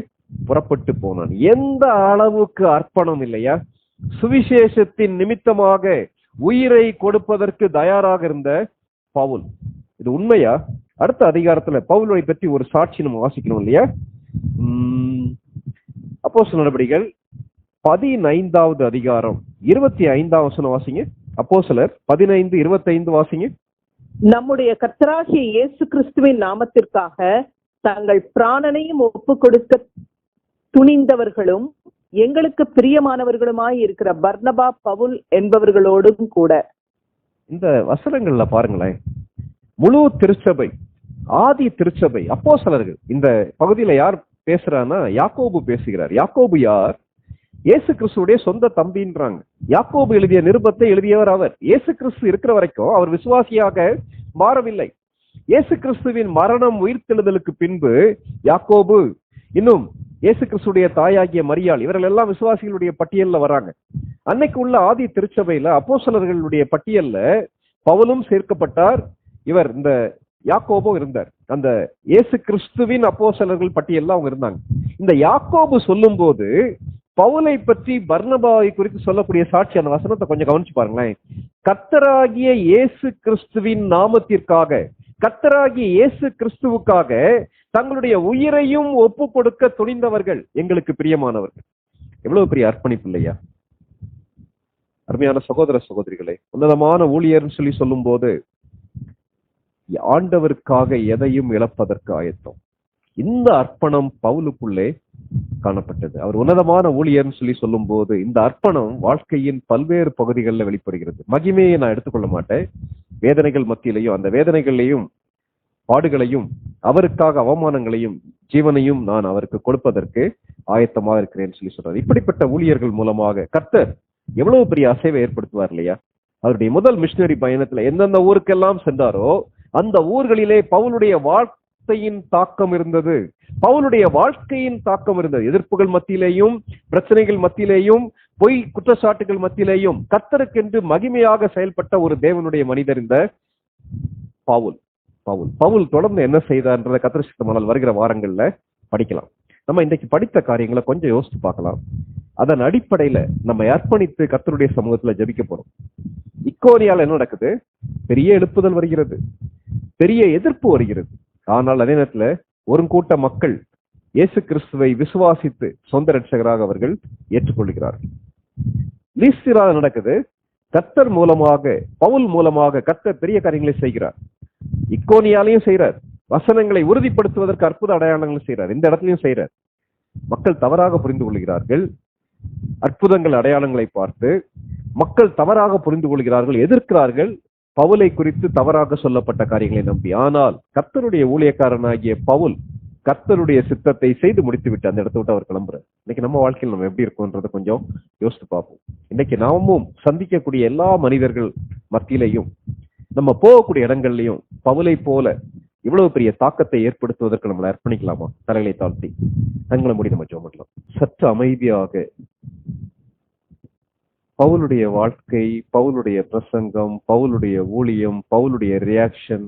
புறப்பட்டு போனான். எந்த அளவுக்கு அர்ப்பணம் இல்லையா? சுவிசேஷத்தின் நிமித்தமாக உயிரை கொடுப்பதற்கு தயாராக இருந்த பவுல். இது உண்மையா? அடுத்த அதிகாரத்துல பவுலை பற்றி ஒரு சாட்சி நம்ம வாசிக்கணும் இல்லையா? அப்போஸ்தலர் நடபடிகள் 15வது அதிகாரம் 25ஆம் வசனம் வாசிங்க. அப்போஸ்தலர் 15:25 வாசிங்க. நம்முடைய கர்த்தராகிய இயேசு கிறிஸ்துவின் நாமத்திற்காக தங்கள் பிராணனையும் ஒப்பு கொடுக்க துணிந்தவர்களும் எங்களுக்கு பிரியமானவர்களுமாய் இருக்கிற பர்னபா, பவுல் என்பவர்களோடும் கூட. இந்த வசனங்கள்ல பாருங்களேன், முழு திருச்சபை, ஆதி திருச்சபை, அப்போஸ்தலர்கள், இந்த பகுதியில யார் பேசுறான்னா யாக்கோபு பேசுகிறார். யாக்கோபு யார்? இயேசு கிறிஸ்துடைய சொந்த தம்பின்றாங்க. யாக்கோபு எழுதிய நிருபத்தை எழுதியவர் அவர். இயேசு கிறிஸ்து இருக்கிற வரைக்கும் அவர் விசுவாசியாக மாறவில்லை. இயேசு கிறிஸ்துவின் மரணம், உயிர்த்தெழுதலுக்கு பின்பு யாக்கோபு, இன்னும் இயேசு கிறிஸ்துடைய தாயாகிய மரியாள், இவர்கள் எல்லாம் விசுவாசிகளுடைய பட்டியல்ல வராங்க. அன்னைக்கு உள்ள ஆதி திருச்சபையில அப்போஸ்தலர்களுடைய பட்டியல்ல பவுலும் சேர்க்கப்பட்டார். இவர் இந்த யாக்கோபும் இருந்தார். அந்த இயேசு கிறிஸ்துவின் அப்போஸ்தலர்கள் பட்டியல்ல அவங்க இருந்தாங்க. இந்த யாக்கோபு சொல்லும் போது பவுலை பற்றி, பர்னபாவை குறித்து சொல்லக்கூடிய சாட்சி, அந்த வசனத்தை கொஞ்சம் கவனிச்சு பாருங்களேன். கர்த்தராகிய இயேசு கிறிஸ்துவின் நாமத்திற்காக, கர்த்தராகிய இயேசு கிறிஸ்துவுக்காக தங்களுடைய உயிரையும் ஒப்பு கொடுக்க துணிந்தவர்கள் எங்களுக்கு பிரியமானவர்கள். எவ்வளவு பெரிய அர்ப்பணிப்பு இல்லையா? அருமையான சகோதர சகோதரிகளே, உன்னதமான ஊழியர்னு சொல்லி சொல்லும் போது ஆண்டவருக்காக எதையும் இழப்பதற்கு ஆயத்தம். இந்த அர்ப்பணம் பவுலுக்குள்ளே காணப்பட்டது. அவர் உன்னதமான ஊழியர்னு சொல்லி சொல்லும் போது இந்த அர்ப்பணம் வாழ்க்கையின் பல்வேறு பகுதிகளில் வெளிப்படுகிறது. மகிமையை நான் எடுத்துக்கொள்ள மாட்டேன். வேதனைகள் மத்தியிலையும், அந்த வேதனைகளையும் பாடுகளையும், அவருக்காக அவமானங்களையும் ஜீவனையும் நான் அவருக்கு கொடுப்பதற்கு ஆயத்தமாக இருக்கிறேன்னு சொல்லி சொல்றாரு. இப்படிப்பட்ட ஊழியர்கள் மூலமாக கர்த்தர் எவ்வளவு பெரிய அசைவை ஏற்படுத்துவார் இல்லையா? அவருடைய முதல் மிஷனரி பயணத்துல எந்தெந்த ஊருக்கெல்லாம் சென்றாரோ அந்த ஊர்களிலே பவுலுடைய வார்த்தையின் தாக்கம் இருந்தது. பவுலுடைய வாழ்க்கையின் தாக்கம் இருந்தது. எதிர்ப்புகள் மத்தியிலேயும், பிரச்சனைகள் மத்தியிலேயும், பொய் குற்றச்சாட்டுகள் மத்தியிலேயும் கர்த்தருக்கென்று மகிமையாக செயல்பட்ட ஒரு தேவனுடைய மனிதர் இந்த பவுல். பவுல் தொடர்ந்து என்ன செய்தார்ன்றத கர்த்தர் சித்தமானால் வருகிற வாரங்கள்ல படிக்கலாம். நம்ம இன்றைக்கு படித்த காரியங்களை கொஞ்சம் யோசித்து பார்க்கலாம். அதன் அடிப்படையில நம்ம அர்ப்பணித்து கர்த்தருடைய சமூகத்துல ஜெபிக்க போறோம். இக்கோனியால என்ன நடக்குது? பெரிய எழுப்புதல் வருகிறது, பெரிய எதிர்ப்பு வருகிறது. ஆனால் அதே நேரத்துல ஒரு கூட்ட மக்கள் இயேசு கிறிஸ்துவை விசுவாசித்து சொந்த ரட்சகராக அவர்கள் ஏற்றுக்கொள்கிறார்கள். லீஸ்திரால நடக்குது. கர்த்தர் மூலமாக, பவுல் மூலமாக கர்த்தர் பெரிய காரியங்களை செய்கிறார். இக்கோனியாலையும் செய்யறார். வசனங்களை உறுதிப்படுத்துவதற்கு அற்புத அடையாளங்கள் செய்யறார். இந்த இடத்துலயும் செய்யறார். மக்கள் தவறாக புரிந்து கொள்கிறார்கள். அற்புதங்கள், அடையாளங்களை பார்த்து மக்கள் தவறாக புரிந்து கொள்கிறார்கள், எதிர்க்கிறார்கள், பவுலை குறித்து தவறாக சொல்லப்பட்ட காரியங்களை நம்பி. ஆனால் கர்த்தருடைய ஊழியக்காரனாகிய பவுல் கர்த்தருடைய சித்தத்தை செய்து முடித்து விட்டு அந்த இடத்த விட்டு அவர் கிளம்புறார். இன்னைக்கு நம்ம வாழ்க்கையில் நம்ம எப்படி இருக்கோன்றதை கொஞ்சம் யோசித்து பார்ப்போம். இன்னைக்கு நாமும் சந்திக்கக்கூடிய எல்லா மனிதர்கள் மத்தியிலையும், நம்ம போகக்கூடிய இடங்கள்லையும் பவுலை போல இவ்வளவு பெரிய தாக்கத்தை ஏற்படுத்துவதற்கு நம்மளை அர்ப்பணிக்கலாமா? தலைகளை தாழ்த்தி கண்களை மூடி நம்ம ஜெபம் பண்ணலாம். சற்று அமைதியாக பவுலுடைய வாழ்க்கை, பவுலுடைய பிரசங்கம், பவுலுடைய ஊழியம், பவுலுடைய ரியாக்ஷன்,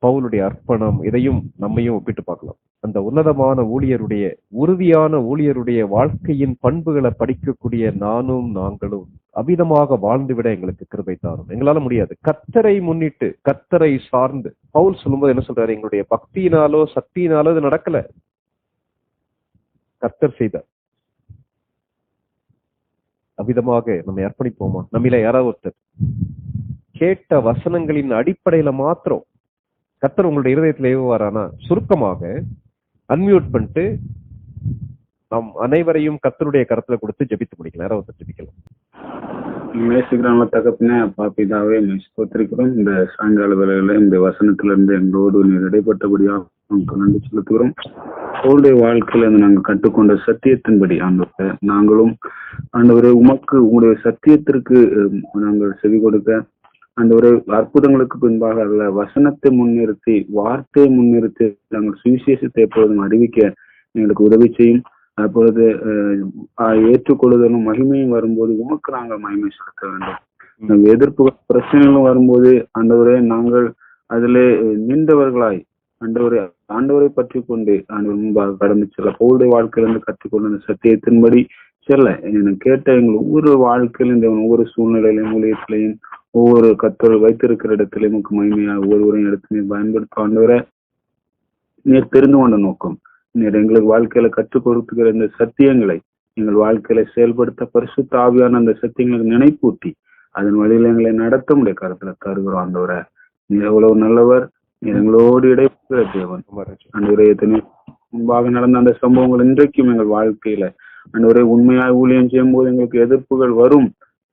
பவுலுடைய அர்ப்பணம், இதையும் நம்மையும் ஒப்பிட்டு பார்க்கலாம். அந்த உன்னதமான ஊழியருடைய, உறுதியான ஊழியருடைய வாழ்க்கையின் பண்புகளை படிக்கக்கூடிய நானும் நாங்களும் அபிதமாக வாழ்ந்துவிட எங்களுக்கு கிருபை தாரும். எங்களால முடியாது. கர்த்தரை முன்னிட்டு, கர்த்தரை சார்ந்து. பவுல் சொல்லும்போது என்ன சொல்றாரு? எங்களுடைய பக்தியினாலோ சக்தியினாலோ இது நடக்கல, கர்த்தர் செய்தார். அவ்விதமாக நம்மை அர்ப்பணிப்போமா? நம்மில யாராவது ஒருத்தர் கேட்ட வசனங்களின் அடிப்படையில மாத்திரம் கர்த்தர் உங்களுடைய இருதயத்தில் ஏவுவாரானா, சுருக்கமாக அன்மியூட் பண்ணிட்டு நாம் அனைவரையும் கர்த்தருடைய கரத்துல கொடுத்து ஜெபித்து முடிக்கலாம். யாராவது ஒருத்தர் ஜெபிக்கலாம். நேசிக்கிறவங்க தகப்பினே, அப்பா பிதாவே, ஸ்தோத்திரிக்கிறோம். இந்த சாயங்கால வேளையில இந்த வசனத்திலிருந்து எங்களோடு நீர் இடைப்பட்டபடியா உங்களுக்கு நன்றி செலுத்துகிறோம். அவருடைய வாழ்க்கையில இருந்து நாங்கள் கற்றுக்கொண்ட சத்தியத்தின்படி ஆண்டவரே, நாங்களும் ஆண்டவரே உமக்கு, உங்களுடைய சத்தியத்திற்கு நாங்கள் செவி கொடுக்க, ஆண்டவரே அற்புதங்களுக்கு பின்பாக அல்ல, வசனத்தை முன்னிறுத்தி, வார்த்தையை முன்னிறுத்தி நாங்கள் சுவிசேஷத்தை எப்பொழுதும் அறிவிக்க எங்களுக்கு உதவி செய்யும். அப்பொழுது ஏற்றுக்கொள்ளுதலும் மகிமையும் வரும்போது உமக்கு நாங்கள் மகிமை செலுத்த வேண்டும். எதிர்ப்பு பிரச்சனைகளும் வரும்போது ஆண்டவரே நாங்கள் அதிலே நின்றவர்களாய் ஆண்டவரை பற்றி கொண்டு ஆண்டவர் முன்பாக கடந்து செல்ல, பவுலுடைய வாழ்க்கையிலிருந்து கற்றுக்கொண்ட அந்த சத்தியத்தின்படி செல்ல எனக்கு கேட்ட எங்கள் ஒவ்வொரு வாழ்க்கையிலும், இந்த ஒவ்வொரு சூழ்நிலையிலையும், ஊழியத்திலையும், ஒவ்வொரு கத்தர்கள் வைத்திருக்கிற இடத்திலையும் உமக்கு மகிமையாக ஒவ்வொருவரையும் எடுத்து நீர் பயன்படுத்த ஆண்டவரை நீர் தெரிந்து கொண்ட நோக்கம், நீர் எங்களுக்கு வாழ்க்கையில கற்றுக் கொடுத்துக்கிற இந்த சத்தியங்களை எங்கள் வாழ்க்கையில செயல்படுத்த பரிசுத்த ஆவியான அந்த சத்தியங்களுக்கு நினைப்பூட்டி அதன் வழியில எங்களை நடத்த முடிய கருத்துல தருகிறோம். ஆண்டவரை நீர் எவ்வளவு நல்லவர், நீர் எங்களோடு இடைப்பெற தேவன். ஆண்டவரே எத்தனை முன்பாக நடந்த அந்த சம்பவங்கள் இன்றைக்கும் எங்கள் வாழ்க்கையில ஆண்டவரே உண்மையாய் ஊழியம் செய்யும் போது எங்களுக்கு எதிர்ப்புகள் வரும்.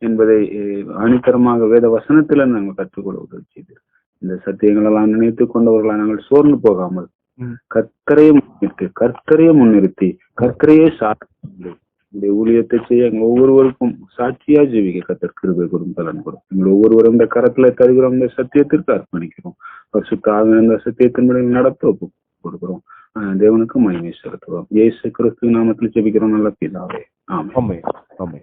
என்பதை ஆணித்தரமாக வேத வசனத்துல நாங்கள் கற்றுக்கொள்ள உதவி செய்து இந்த சத்தியங்களெல்லாம் நினைத்து கொண்டவர்களால் நாங்கள் சோர்ந்து போகாமல் கர்த்தரையே முன்னிறுத்தி கர்த்தரையே சார்ந்து இந்த ஊழியத்தை செய்ய எங்கள் ஒவ்வொருவருக்கும் சாட்சியா ஜீவிக்க கர்த்தர் கிருபை கூறும் பலன் கூறும். எங்கள் ஒவ்வொருவரும் இந்த கரத்துல தருகிறோம், இந்த சத்தியத்திற்கு அர்ப்பணிக்கிறோம். பரிசுத்த இந்த சத்தியத்தின்படி நடத்த ஒப்பு கொடுக்கிறோம். தேவனுக்கு மகிமை செலுத்துவோம். இயேசு கிறிஸ்து நாமத்தில் ஜெபிக்கிறோம் நல்ல பிதாவே. ஆமென். ஆமென். ஆமென்.